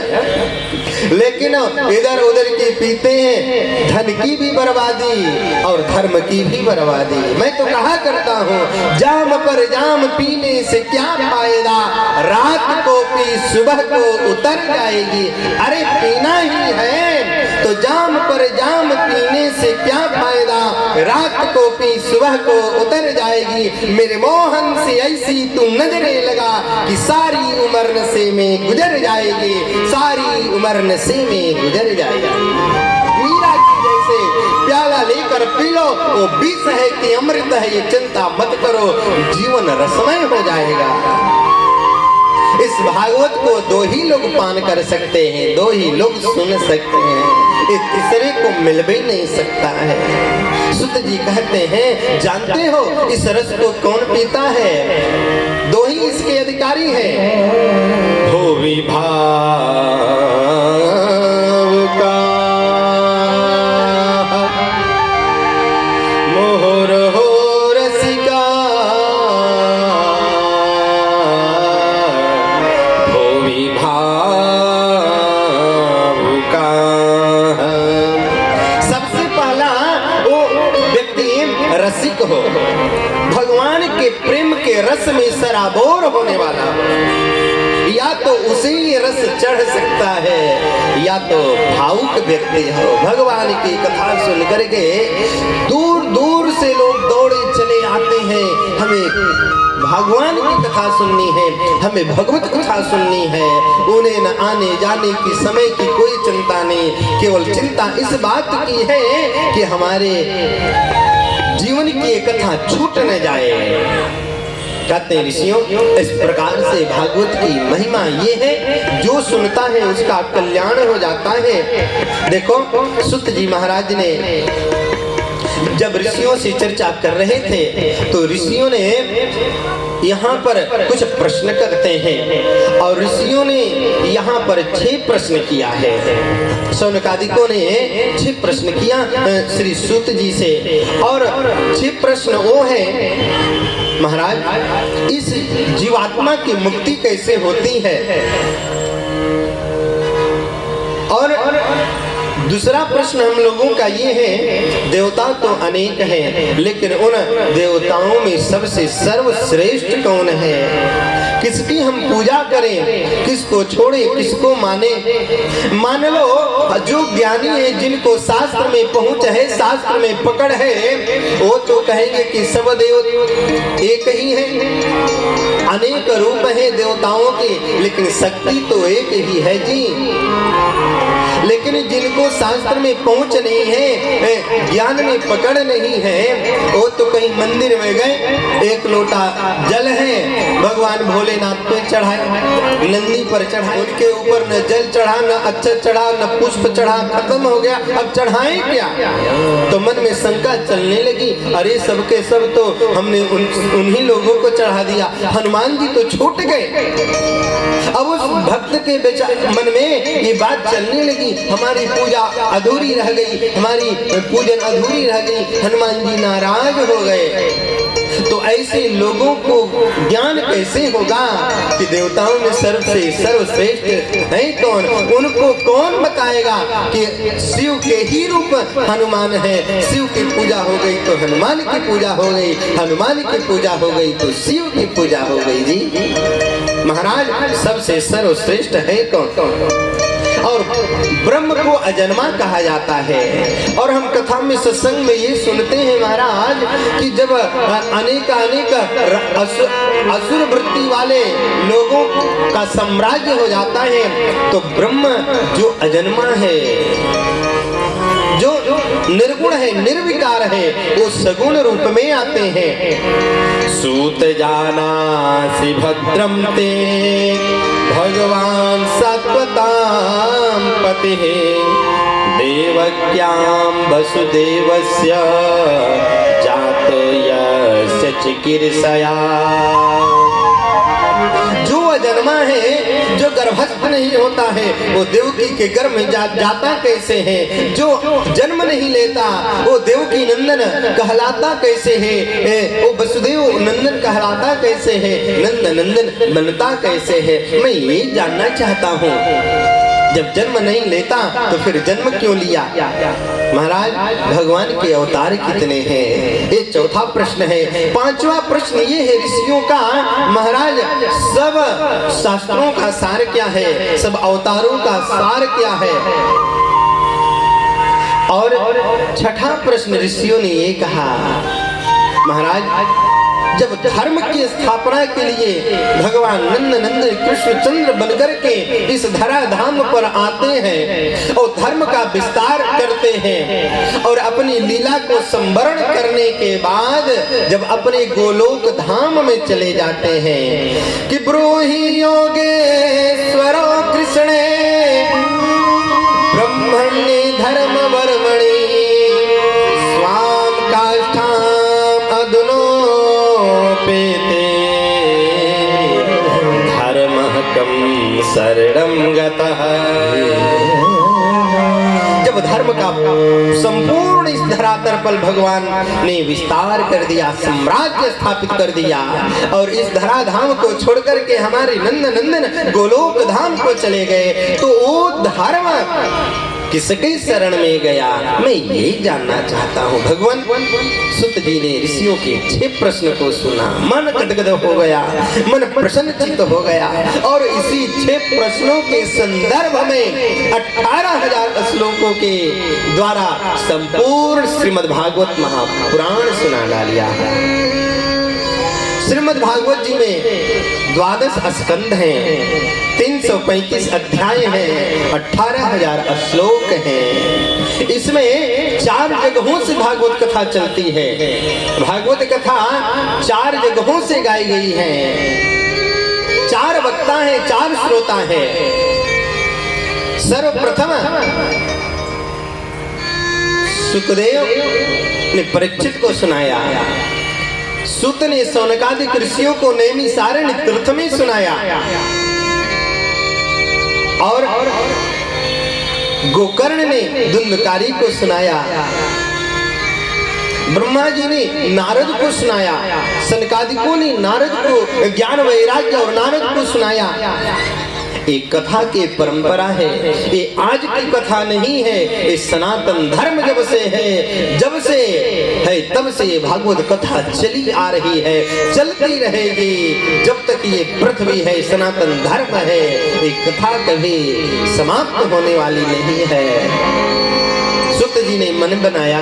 लेकिन इधर उधर की पीते हैं, धन की भी बर्बादी और धर्म की भी बर्बादी। मैं तो कहा करता हूँ, जाम पर जाम पीने से क्या फायदा, रात को पी सुबह को उतर जाएगी। अरे पीना ही है तो जाम पर जाम पीने से क्या फायदा, रात को पी सुबह को उतर जाएगी। मेरे मोहन से ऐसी तू नजरें लगा कि सारी उम्र नशे में गुजर जाएगी, सारी उम्र नशे में गुजर जाएगी। मीरा की जैसे प्याला लेकर पी लो, वो विष है कि अमृत है ये चिंता मत करो, जीवन रसमय हो जाएगा। इस भागवत को दो ही लोग पान कर सकते हैं, दो ही लोग सुन सकते हैं, इस तीसरे को मिल भी नहीं सकता है। सुत जी कहते हैं, जानते हो इस रस को कौन पीता है? दो ही इसके अधिकारी हैं, भुवि भावुका मुहुरहो रसिका। भुवि भावुका, सबसे पहला वो व्यक्ति रसिक हो, भगवान के प्रेम के रस में सराबोर होने वाला, या तो उसे ये रस चढ़ सकता है या तो भावुक व्यक्ति हो। भगवान की कथा सुन करके दूर दूर से लोग दौड़े चले आते हैं, हमें भगवान की कथा सुननी है, हमें भगवत कथा सुननी है। उन्हें न आने जाने की समय की कोई चिंता नहीं, केवल चिंता इस बात की है कि हमारे जीवन की ये कथा छूट न जाए। कहते हैं ऋषियों, इस प्रकार से भागवत की महिमा ये है, जो सुनता है उसका कल्याण हो जाता है। देखो सुत जी महाराज ने जब ऋषियों से चर्चा कर रहे थे तो ऋषियों ने यहाँ पर कुछ प्रश्न करते हैं और ऋषियों ने यहाँ पर 6 प्रश्न किया है। शौनकादिकों ने 6 प्रश्न किया श्री सूत जी से, और 6 प्रश्न वो है, महाराज इस जीवात्मा की मुक्ति कैसे होती है, और दूसरा प्रश्न हम लोगों का ये है, देवता तो अनेक हैं, लेकिन उन देवताओं में सबसे सर्वश्रेष्ठ कौन है? किसकी हम पूजा करें, किसको छोड़े, किसको माने? मान लो जो ज्ञानी है, जिनको शास्त्र में पहुंच है, शास्त्र में पकड़ है, वो तो कहेंगे कि सब देव एक ही है, अनेक रूप है देवताओं के, लेकिन शक्ति तो एक ही है जी। लेकिन जिनको शास्त्र में पहुंच नहीं है, ज्ञान में पकड़ नहीं है, वो तो कहीं मंदिर में गए, एक लोटा जल है, भगवान भोलेनाथ पे चढ़ाए, नंदी पर चढ़ाए, उनके ऊपर न जल चढ़ा, न अक्षत चढ़ा, न पुष्प चढ़ा, खत्म हो गया, अब चढ़ाएं क्या? तो मन में शंका चलने लगी, अरे सबके सब तो हमने उन्हीं लोगों को चढ़ा दिया, हनुमान जी तो छूट गए। अब उस भक्त के मन में ये बात चलने लगी, हमारी पूजा अधूरी रह गई, हमारी पूजन अधूरी रह गई, हनुमान जी नाराज हो गए। तो ऐसे लोगों को ज्ञान कैसे होगा कि देवताओं में सबसे सर्वश्रेष्ठ है कौन? उनको कौन बताएगा कि शिव के ही रूप हनुमान है? शिव की पूजा हो गई तो हनुमान की पूजा हो गई, हनुमान की पूजा हो गई तो शिव की पूजा हो गई जी। महाराज सबसे सर्वश्रेष्ठ है कौन? और ब्रह्म को अजन्मा कहा जाता है। और हम कथा में, सत्संग में ये सुनते हैं महाराज कि जब अनेक असुर वृत्ति वाले लोगों का साम्राज्य हो जाता है, तो ब्रह्म जो अजन्मा है, जो निर्गुण है, निर्विकार है, वो सगुण रूप में आते हैं। सूत जानासि भद्रम ते भगवान सात्वतां पतिः देवक्यां वसुदेवस्य जातो यस्य चिकीर्षया। जो अजन्मा है, जो गर्भस्थ नहीं होता है, वो देवकी के गर्भ में जाता कैसे है? जो जन्म नहीं लेता, वो देवकी नंदन कहलाता कैसे है? वो वसुदेव नंदन कहलाता कैसे है? नंद नंदन बनता कैसे है? मैं ये जानना चाहता हूँ। जब जन्म नहीं लेता तो फिर जन्म क्यों लिया? महाराज भगवान के अवतार कितने हैं? ये चौथा प्रश्न है। पांचवा प्रश्न ये है ऋषियों का, महाराज सब शास्त्रों का सार क्या है? सब अवतारों का सार क्या है? और छठा प्रश्न ऋषियों ने ये कहा, महाराज जब धर्म की स्थापना के लिए भगवान नंद नंदन कृष्ण चंद्र बनकर के इस धरा धाम पर आते हैं और धर्म का विस्तार करते हैं, और अपनी लीला को संवरण करने के बाद जब अपने गोलोक धाम में चले जाते हैं कि ब्रूहि योगेश्वरो कृष्णे ब्रह्मण्ये धर्म वर्मणि स्वाम काष्ठाम अधुनो पेते धर्मः कं शरणं गतः। जब धर्म का संपूर्ण इस धरातल पर भगवान ने विस्तार कर दिया, साम्राज्य स्थापित कर दिया, और इस धराधाम को छोड़कर के हमारे नंद नंदन गोलोक धाम को चले गए, तो वो धर्म किसके शरण में गया? मैं ये जानना चाहता हूँ। भगवान सुत जी ने ऋषियों के 6 प्रश्न को सुना, मन गदगद हो गया, मन प्रसन्नचित्त हो गया, और इसी 6 प्रश्नों के संदर्भ में 18,000 श्लोकों के द्वारा संपूर्ण श्रीमद् भागवत महापुराण सुना डालिया है। श्रीमद् भागवत जी में 12 स्कंध हैं, 335 अध्याय हैं, 18,000 श्लोक हैं। इसमें 4 जगहों से भागवत कथा चलती है। भागवत कथा 4 जगहों से गाई गई है। 4 वक्ता हैं, 4 श्रोता हैं। सर्वप्रथम सुखदेव ने परीक्षित को सुनाया, सूत ने सौनकादिक ऋषियों को नैमिषारण्य तीर्थ में सुनाया, और गोकर्ण ने धुंधकारी को सुनाया, ब्रह्मा जी ने नारद को सुनाया, सनकादिकों ने नारद को ज्ञान वैराग्य और नारद को सुनाया। एक कथा की परंपरा है, ये आज की कथा नहीं है, ये सनातन धर्म जब से है तब से ये भागवत कथा चली आ रही है, चलती रहेगी जब तक ये पृथ्वी है, सनातन धर्म है। ये कथा कभी समाप्त होने वाली नहीं है। सुत जी ने मन बनाया,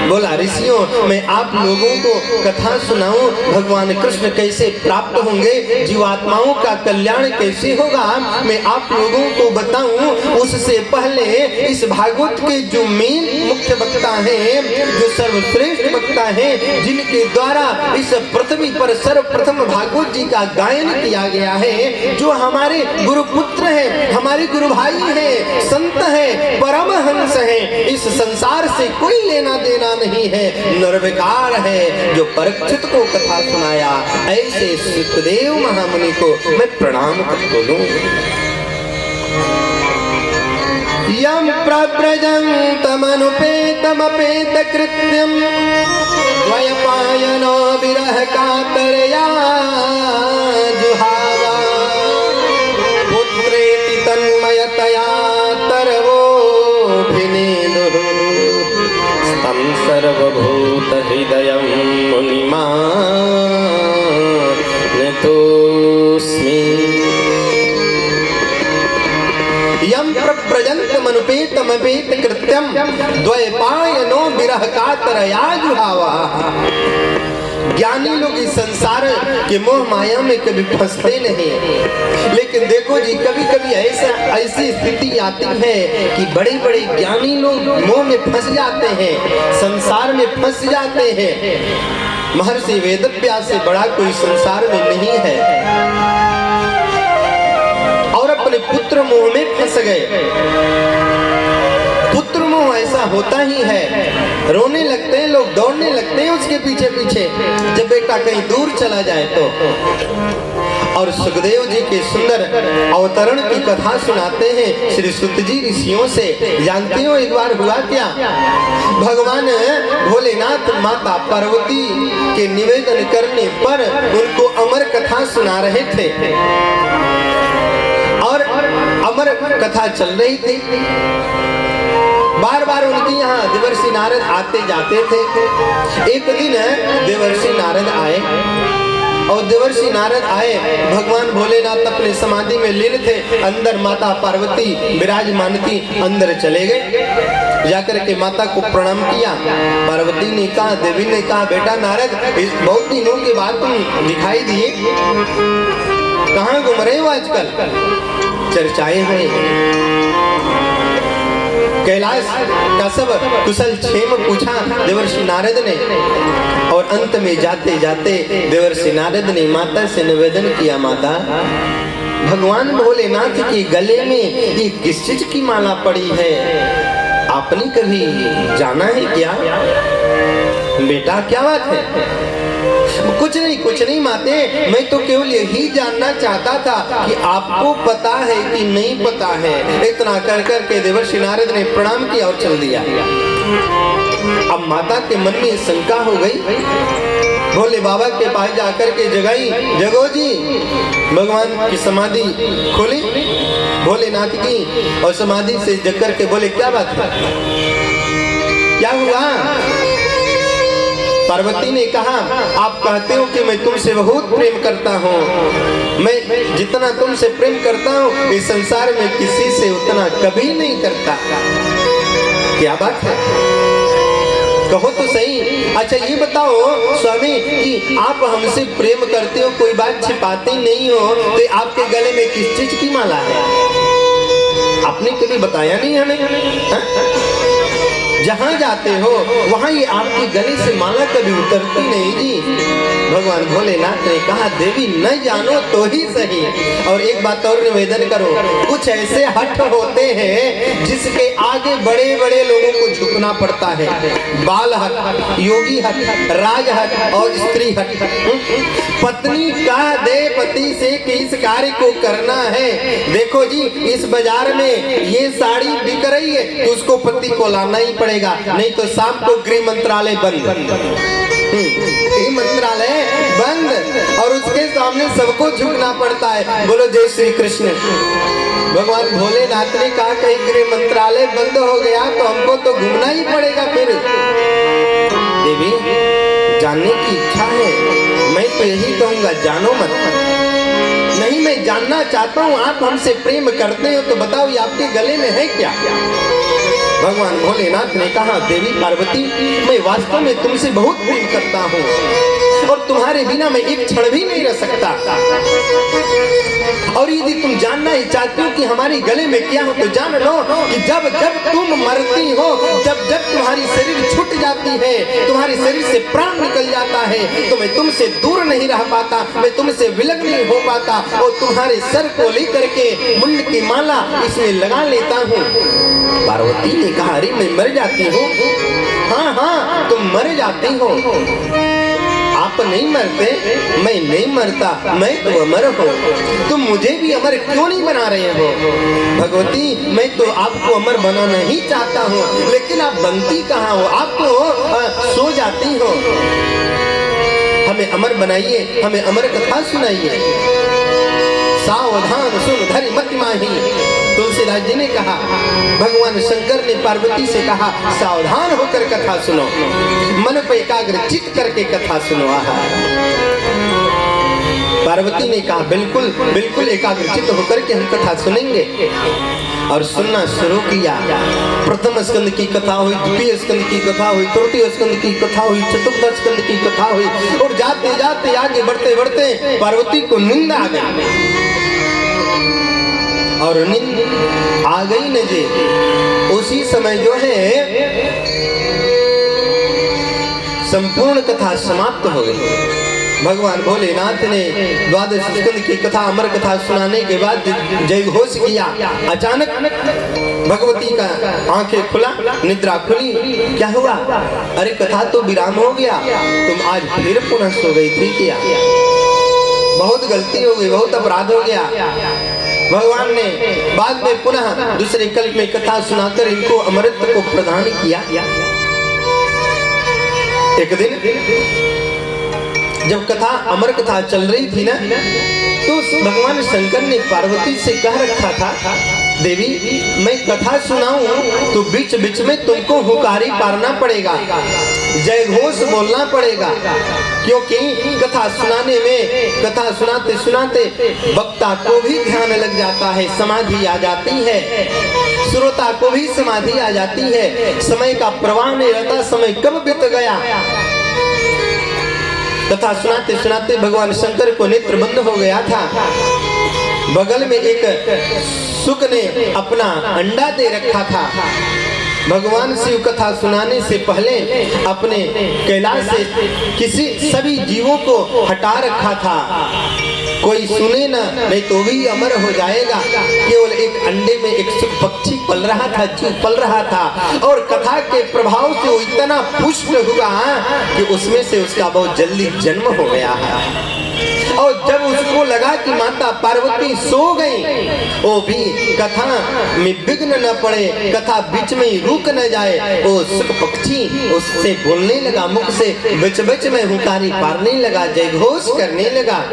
बोला ऋषियों मैं आप लोगों को कथा सुनाऊं, भगवान कृष्ण कैसे प्राप्त होंगे, जीवात्माओं का कल्याण कैसे होगा, मैं आप लोगों को बताऊं। उससे पहले इस भागवत के जो मेन मुख्य वक्ता हैं, जो सर्वश्रेष्ठ वक्ता हैं, जिनके द्वारा इस पृथ्वी पर सर्वप्रथम भागवत जी का गायन किया गया है, जो हमारे गुरुपुत्र हैं, हमारे गुरु भाई हैं, संत हैं, परमहंस हैं, इस संसार से कोई लेना देना नहीं है, निर्विकार है, जो परीक्षित को कथा सुनाया, ऐसे सुखदेव महामुनि को मैं प्रणाम करता हूं। यम प्रव्रजन्तमनुपेतमपेत कृत्यम द्वयपायनो विरह कातरया जुहावा पुत्रेति तन्मयतया तरवोऽभिनेदुः तं सर्वभूत हृदयं मुनिमानतोऽस्मि। यम प्रव्रजन्तमनुपेतमपेत कृत्यम द्वयपायनो विरह कातरया जुहावा। ज्ञानी लोग इस संसार के मोह माया में कभी फंसते नहीं, लेकिन देखो जी कभी कभी ऐसी स्थिति आती है कि बड़े बड़े ज्ञानी लोग मोह में फंस जाते हैं, संसार में फंस जाते हैं। महर्षि वेदव्यास से बड़ा कोई संसार में नहीं है, और अपने पुत्र मोह में फंस गए। पुत्र मोह ऐसा होता ही है, रोने लगते हैं लोग, दौड़ने लगते हैं उसके पीछे पीछे, जब बेटा कहीं दूर चला जाए तो। और सुखदेव जी के सुंदर अवतरण की कथा सुनाते हैं श्री सुत जी ऋषियों से। जानते हो एक बार हुआ क्या, भगवान भोलेनाथ माता पार्वती के निवेदन करने पर उनको अमर कथा सुना रहे थे, और अमर कथा चल रही थी। बार बार उनके यहाँ देवर्षि नारद आते जाते थे। एक दिन देवर्षि नारद आए, और देवर्षि नारद आए, भगवान भोलेनाथ अपने समाधि में लीन थे, अंदर माता पार्वती विराजमान थी, अंदर चले गए। जाकर के माता को प्रणाम किया। पार्वती ने कहा, देवी ने कहा, बेटा नारद बहुत दिनों के बाद तुम दिखाई दिए, कहाँ घूम रहे हो आजकल, चर्चाएं हैं। कैलाश का सब कुशल क्षेम पूछा देवर्षि नारद ने, और अंत में जाते जाते देवर्षि नारद ने माता से निवेदन किया, माता भगवान भोलेनाथ के गले में ये किस चीज की माला पड़ी है, आपने कभी जाना है क्या? बेटा क्या बात है? कुछ नहीं माते, मैं तो केवल यही जानना चाहता था कि आपको पता है कि नहीं पता है। इतना कर कर के देवर्षि नारद ने प्रणाम किया और चल दिया। अब माता के मन में शंका हो गई, भोले बाबा के पास जाकर के जगाई, जगो जी, भगवान की समाधि खोली भोलेनाथ की, और समाधि से जग कर के बोले, क्या बात है, क्या हुआ? पार्वती ने कहा, आप कहते हो कि मैं तुमसे बहुत प्रेम करता हूँ, मैं जितना तुमसे प्रेम करता हूँ इस संसार में किसी से उतना कभी नहीं करता। क्या बात है, कहो तो सही। अच्छा ये बताओ स्वामी कि आप हमसे प्रेम करते हो, कोई बात छिपाते नहीं हो, तो आपके गले में किस चीज की माला है? आपने कभी बताया नहीं हमें। जहाँ जाते हो वहाँ ये आपके गले से माला कभी उतरती नहीं जी। भगवान भोलेनाथ ने कहा, देवी न जानो तो ही सही, और एक बात और निवेदन करो, कुछ ऐसे हट होते हैं जिसके आगे बड़े बड़े लोगों को झुकना पड़ता है। बाल हट, योगी हट, राज हट और स्त्री हट। पत्नी कह दे पति से कि इस कार्य को करना है, देखो जी इस बाजार में ये साड़ी बिक रही है तो उसको पति को लाना ही पड़ेगा, नहीं तो शाम को गृह मंत्रालय बंद। ये मंत्रालय बंद और उसके सामने सबको झुकना पड़ता है। बोलो जय श्री कृष्ण। भगवान भोलेनाथ ने कहा कहीं गृह मंत्रालय बंद हो गया तो हमको तो घूमना ही पड़ेगा। फिर देवी जानने की इच्छा है, मैं तो यही कहूंगा जानो मत। नहीं, मैं जानना चाहता हूँ आप हमसे प्रेम करते हो तो बताओ ये आपके गले में है क्या? भगवान भोलेनाथ ने कहा देवी पार्वती मैं वास्तव में तुमसे बहुत प्रेम करता हूँ और तुम्हारे बिना मैं एक क्षण भी नहीं रह सकता। और यदि तुम जानना ही चाहती हो कि हमारे गले में क्या हो तो जान लो कि जब जब तुम मरती हो, जब जब तुम्हारी शरीर छूट जाती है, तुम्हारे शरीर से प्राण निकल जाता है तो मैं तुमसे दूर नहीं रह पाता, मैं तुमसे विलग नहीं हो पाता और तुम्हारे सर को लेकर के मुंड की माला इसमें लगा लेता हूँ। पार्वती ने कहा अरे मैं मर जाती हूँ। हाँ हाँ तुम मर जाती हो, आप नहीं मरते, मैं नहीं मरता, मैं तो अमर हूँ। तुम मुझे भी अमर क्यों नहीं बना रहे हो? भगवती मैं तो आपको अमर बनाना ही चाहता हूँ, लेकिन आप बनती कहाँ हो? आप तो सो जाती हो। हमें अमर बनाइए, हमें अमर कथा सुनाइए। सावधान सुन धरि मति माही, तुलसीदास जी ने कहा। भगवान शंकर ने पार्वती से कहा सावधान होकर कथा सुनो, मन पे एकाग्र चित्त करके कथा सुनो। पार्वती ने कहा बिल्कुल बिल्कुल एकाग्र चित्त होकर के हम कथा सुनेंगे। और सुनना शुरू किया। प्रथम स्कंद की कथा हुई, द्वितीय स्कंद की कथा हुई, तृतीय स्कंद की कथा हुई, चतुर्थ स्कंद की कथा हुई और जाते जाते आगे बढ़ते बढ़ते पार्वती को नींद आ गई। और नींद आ गई न जी, उसी समय जो है संपूर्ण कथा समाप्त हो गई। भगवान भोलेनाथ ने द्वादश स्कंद की कथा अमर कथा सुनाने के बाद जय घोष किया। अचानक भगवती का आंखें खुला, निद्रा खुली। क्या हुआ? अरे कथा तो विराम हो गया, तुम आज फिर पुनः सो गई थी क्या? बहुत गलती हो गई, बहुत अपराध हो गया। भगवान ने बाद में पुनः दूसरे कल्प में कथा सुनाकर इनको अमृत को प्रदान किया। एक दिन जब कथा अमर कथा चल रही थी ना, तो भगवान शंकर ने पार्वती से कह रखा था देवी मैं कथा सुनाऊं तो बीच बीच में तुमको हुकारी पारना पड़ेगा, जय घोष बोलना पड़ेगा, क्योंकि कथा सुनाने में कथा सुनाते सुनाते वक्ता को भी ध्यान लग जाता है, समाधि आ जाती है, श्रोता को भी समाधि आ जाती है, समय का प्रवाह नहीं रहता, समय कब बीत गया। कथा सुनाते सुनाते भगवान शंकर को नेत्र बंद हो गया था। बगल में एक शुक ने अपना अंडा दे रखा था। भगवान शिव कथा सुनाने से पहले अपने कैलाश से सभी जीवों को हटा रखा था, कोई सुने ना, नहीं तो भी अमर हो जाएगा। केवल एक अंडे में एक शुक पक्षी पल रहा था, जीव पल रहा था और कथा के प्रभाव से वो इतना पुष्ट हुआ कि उसमें से उसका बहुत जल्दी जन्म हो गया है। और जब उसको लगा कि माता पार्वती सो गई, वो भी कथा में विघ्न न पड़े, कथा बीच में ही रुक न जाए, वो शुक पक्षी उससे बोलने लगा, मुख से बिच बिच में हुंकारी पारने लगा, जय घोष करने लगा।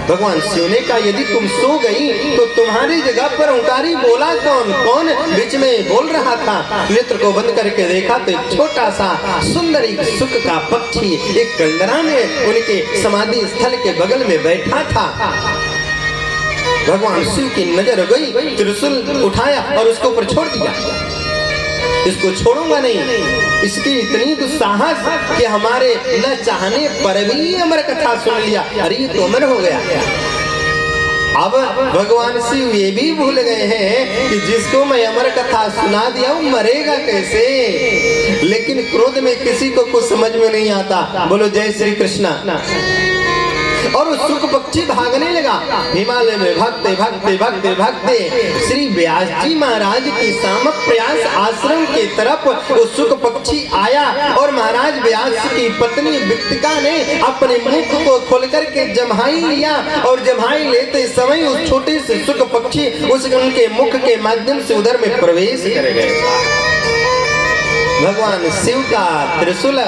भगवान शिव ने कहा यदि तुम सो गई तो तुम्हारी जगह पर हुंकारी बोला कौन? कौन बीच में बोल रहा था? नेत्र को बंद करके देखा तो एक छोटा सा सुंदर शुक का पक्षी एक कंदरा में उनके समाधि स्थल के बगल में बैठा था। भगवान शिव की नजर गई, त्रिशूल उठाया और उसके ऊपर छोड़ दिया। इसको छोड़ूंगा नहीं। इसकी इतनी दुस्साहस कि हमारे न चाहने पर भी अमर कथा सुन लिया। अरे ये तो अमर हो गया। अब भगवान शिव ये भी भूल गए हैं कि जिसको मैं अमर कथा सुना दिया वो मरेगा कैसे। लेकिन क्रोध में किसी को कुछ समझ में नहीं आता। बोलो जय श्री कृष्णा। और उस शुक पक्षी भागने लगा। हिमालय में भागते भागते भागते भागते श्री व्यास जी महाराज के सामक प्रयास आश्रम के तरफ वो शुक पक्षी आया और महाराज व्यास की पत्नी विक्तिका ने अपने मुख को खोल करके जम्हाई लिया और जम्हाई लेते समय उस छोटे से शुक पक्षी उनके मुख के माध्यम से उधर में प्रवेश कर गए। भगवान शिव का त्रिशूल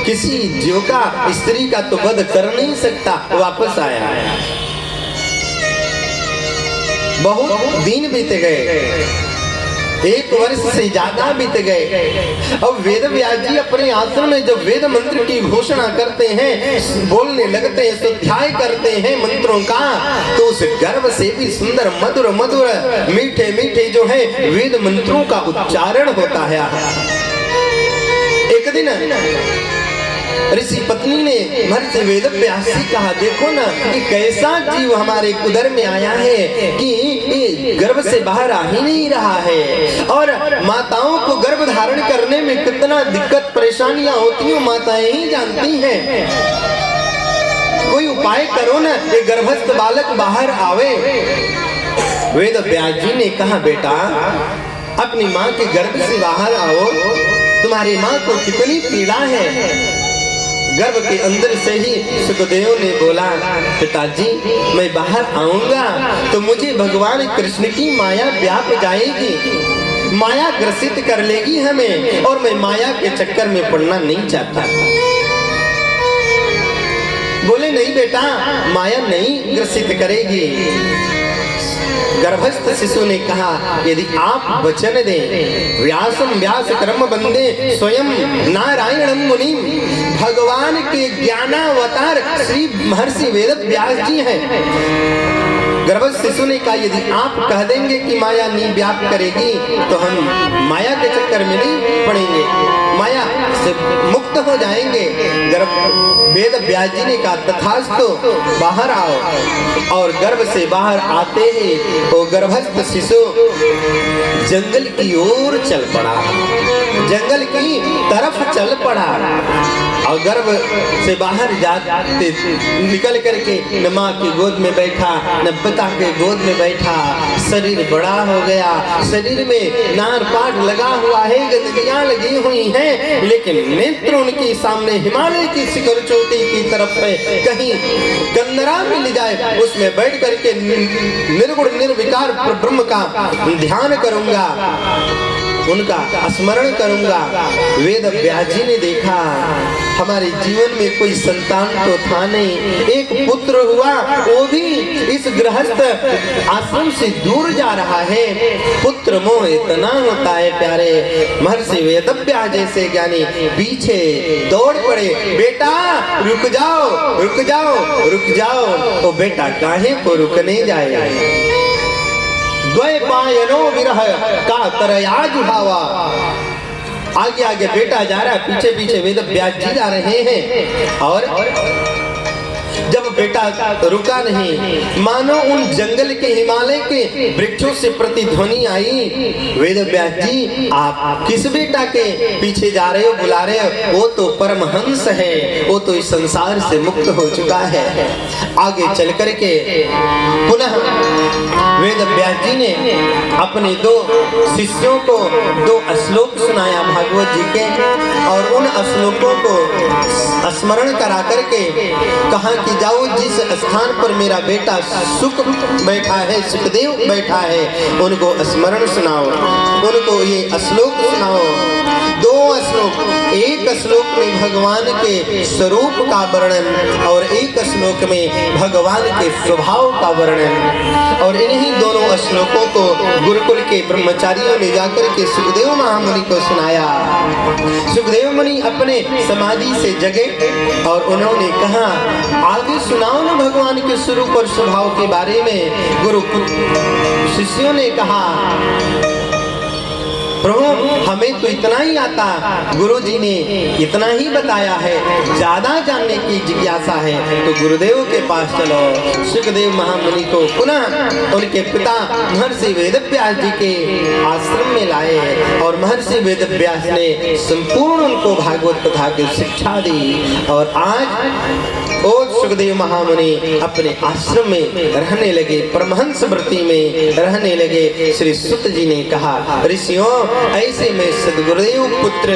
किसी जीव का, स्त्री का तो वध कर नहीं सकता, वापस आया। बहुत दिन बीत गए, 1 वर्ष से ज्यादा बीत गए। अब वेद व्यास जी अपने आश्रम में जब वेद मंत्र की घोषणा करते हैं, बोलने लगते हैं, स्वाध्याय करते हैं मंत्रों का, तो उस गर्भ से भी सुंदर मधुर मधुर मीठे मीठे जो है वेद मंत्रों का उच्चारण होता है। एक दिन ऋषि पत्नी ने महर्षि वेद व्यास से कहा, देखो ना कि कैसा जीव हमारे उदर में आया है कि ये गर्भ से बाहर आ ही नहीं रहा है, और माताओं को गर्भ धारण करने में कितना दिक्कत परेशानियां होती हैं माताएं ही जानती हैं। कोई उपाय करो ना, ये गर्भस्थ बालक बाहर आवे। वेद व्यास जी ने कहा, बेटा अपनी माँ के गर्भ से बाहर आओ, तुम्हारी माँ को कितनी पीड़ा है। गर्भ के अंदर से ही सुखदेव ने बोला, पिताजी मैं बाहर आऊंगा तो मुझे भगवान कृष्ण की माया व्याप जाएगी, माया ग्रसित कर लेगी हमें, और मैं माया के चक्कर में पड़ना नहीं चाहता। बोले नहीं बेटा, माया नहीं ग्रसित करेगी। गर्भस्थ शिशु ने कहा, यदि आप वचन दें, व्यासम व्यास कर्म बंदे स्वयं नारायणम मुनि, भगवान के ज्ञानावतार श्री महर्षि वेद व्यास जी हैं। गर्भस्थ शिशु ने कहा, यदि आप कह देंगे कि माया नहीं व्याप करेगी तो हम माया के चक्कर में नहीं पड़ेंगे, माया से मुक्त हो जाएंगे। वेद व्यास जी ने कहा, तथास्तु, बाहर आओ। और गर्भ से बाहर आते ही वो गर्भस्थ शिशु जंगल की ओर चल पड़ा, जंगल की तरफ चल पड़ा, और गर्भ से बाहर जाते निकल करके न माँ की गोद में बैठा, न पिता के गोद में बैठा। शरीर बड़ा हो गया, शरीर में नार पाट लगा हुआ है, गंदगियां लगी हुई हैं, लेकिन नेत्र उनके सामने हिमालय की शिखर चोटी की तरफ है। कहीं गंदरा मिल जाए, उसमें बैठ करके निर्गुण निर्विकार ब्रह्म का ध्यान करूंगा, उनका स्मरण करूंगा। वेद व्यास जी ने देखा, हमारे जीवन में कोई संतान तो था नहीं, एक पुत्र हुआ, वो भी इस गृहस्थ आश्रम से दूर जा रहा है। पुत्र मोह इतना होता है प्यारे। महर्षि वेद व्यास जैसे ज्ञानी पीछे दौड़ पड़े, बेटा रुक जाओ, रुक जाओ, रुक जाओ। तो बेटा काहे को रुकने जाए, द्वैपायनो विरह का तरया जुहावा। आगे आगे बेटा जा रहा है, पीछे पीछे वेद व्यास जी जा रहे हैं। और जब बेटा रुका नहीं, मानो उन जंगल के हिमालय के वृक्षों से प्रतिध्वनि आई, वेद व्यास जी आप किस बेटा के पीछे जा रहे हो, बुला रहे हो? वो तो परमहंस है, वो तो इस संसार से मुक्त हो चुका है। आगे चल करके पुनः वेद व्यास जी ने अपने 2 शिष्यों को 2 श्लोक सुनाया भागवत जी के, और उन श्लोकों को स्मरण करा करके कहा कि जाओ, जिस स्थान पर मेरा बेटा सुख बैठा है, सुखदेव बैठा है, उनको स्मरण सुनाओ, उनको ये श्लोक सुनाओ। 2 श्लोक, एक श्लोक में भगवान के स्वरूप का वर्णन और एक श्लोक में भगवान के स्वभाव का वर्णन। और इन्हीं दोनों श्लोकों को गुरुकुल के ब्रह्मचारियों ने जाकर के सुखदेव महामुनि को सुनाया। सुखदेव मुनि अपने समाधि से जगे और उन्होंने कहा, आगे सुनाओ ना भगवान के स्वरूप और स्वभाव के बारे में। गुरु शिष्यों ने कहा, प्रभु हमें तो इतना ही आता, गुरु जी ने इतना ही बताया है, ज्यादा जानने की जिज्ञासा है तो गुरुदेव के पास चलो। सुखदेव महामुनि को पुनः उनके पिता महर्षि वेदव्यास जी के आश्रम में लाए, और महर्षि वेदव्यास ने संपूर्ण उनको भागवत कथा की शिक्षा दी। और आज ओ सुखदेव महामुनि अपने आश्रम में रहने लगे, परमहंस वृत्ति में रहने लगे। श्री सुत जी ने कहा, ऋषियों ऐसे मैं सद्गुरुदेव पुत्र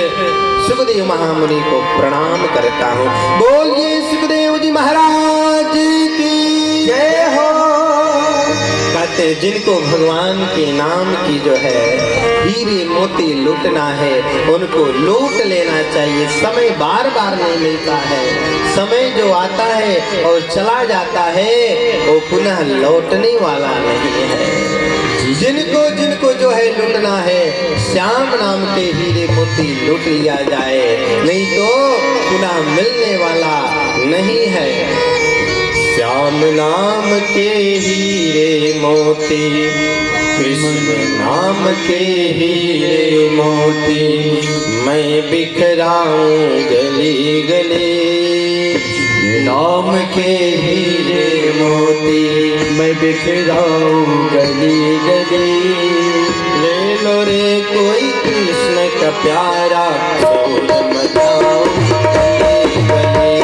सुखदेव महामुनि को प्रणाम करता हूँ। बोलिए सुखदेव जी महाराज की जय हो। कहते जिनको भगवान के नाम की जो है हीरे मोती लूटना है उनको लूट लेना चाहिए। समय बार बार नहीं मिलता है, समय जो आता है और चला जाता है वो पुनः लौटने वाला नहीं है। जिनको जिनको जो है लूटना है, श्याम नाम के हीरे मोती लूट लिया जाए, नहीं तो पुनः मिलने वाला नहीं है। श्याम नाम के हीरे मोती, कृष्ण नाम के हीरे मोती, मैं बिखराऊं गली गली। नाम के हीरे मोती मैं बिखराऊं गली गली। ले लो रे कोई कृष्ण का प्यारा शोर मचाओ गली गली।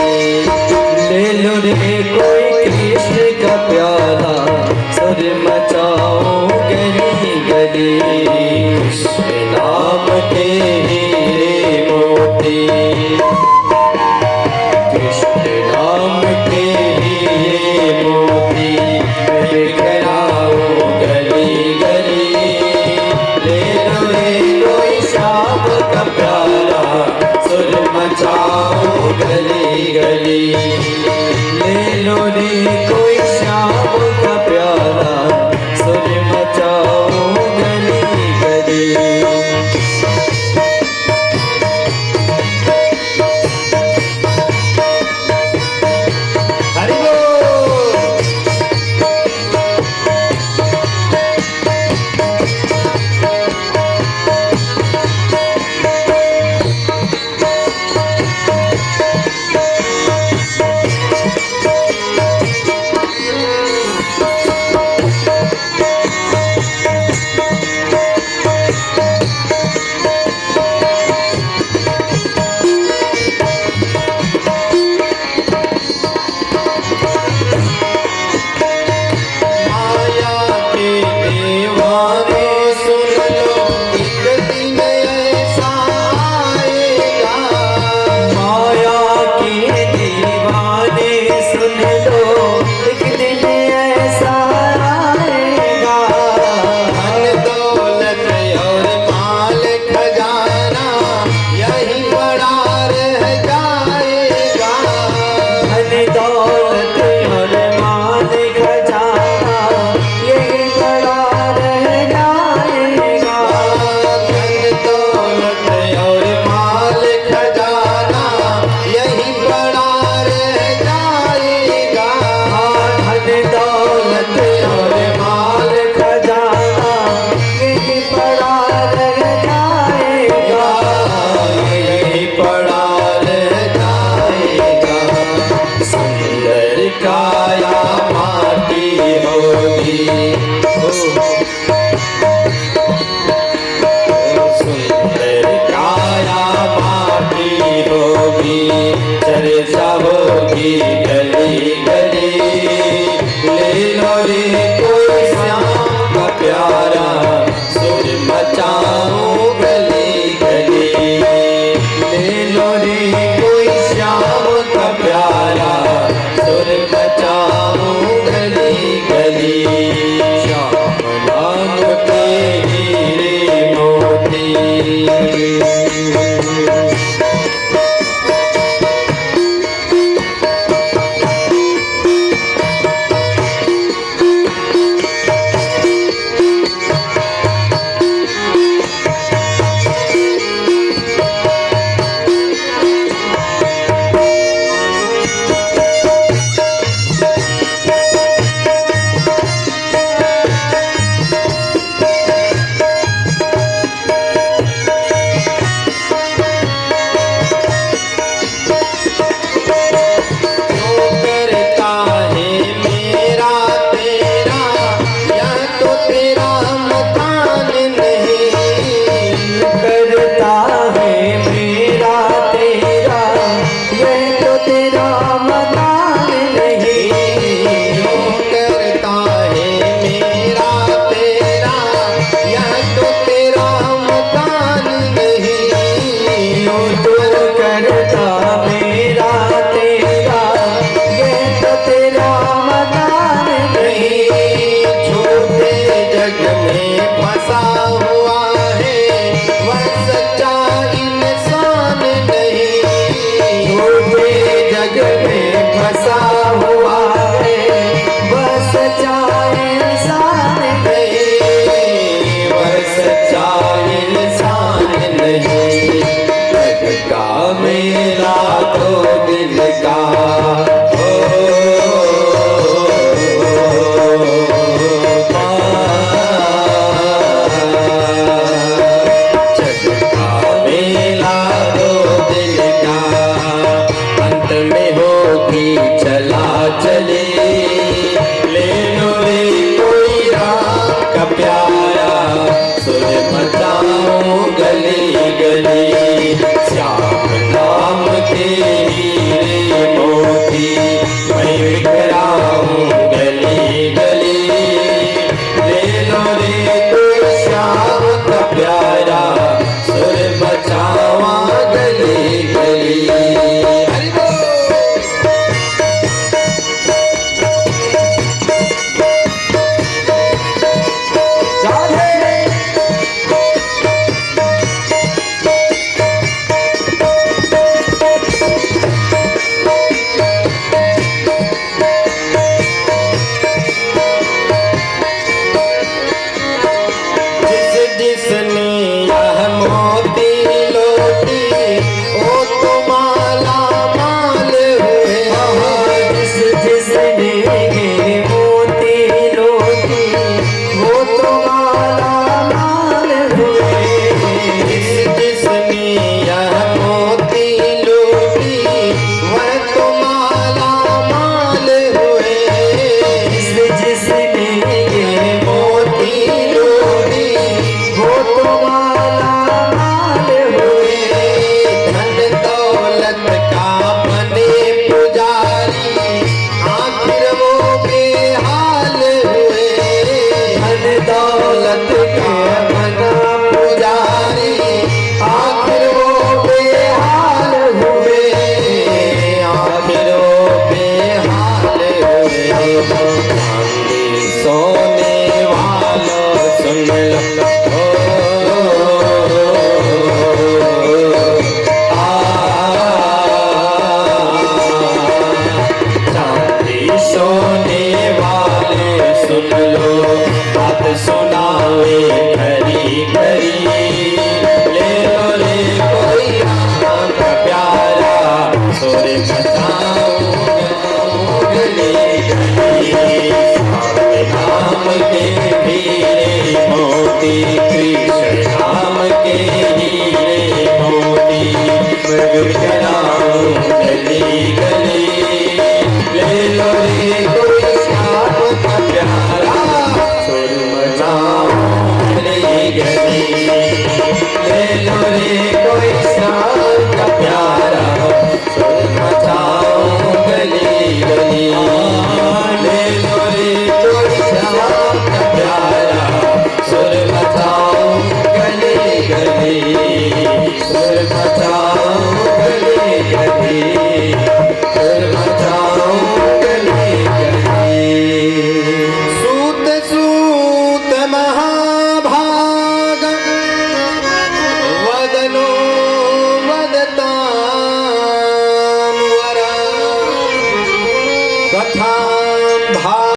ले लो रे कोई कृष्ण का प्यारा सुर मचाओ गली गली। कृष्ण नाम के हीरे मोती, कृष्ण नाम के हीरे मोती मैं बिखराऊं गली गली। ले लो रे कोई श्याम का प्यारा चांदी सोने वालों सुन लो चांदी सोने वाले सुन लो बात सुनावे खरी खरी ले लो रे कोई राम का प्यारा सुर मचाऊं गली गली राम के हीरे मोती कृष्ण राम के हीरे मोती मृग कराऊं गली गली ले लो रे कोई श्याम का प्यारा सुर मचाऊं गली गली ले लो रे कोई श्याम का प्यारा सुर मचाऊं गली गली ले लो रे कोई श्याम का प्यारा सुर मचाऊं गली गली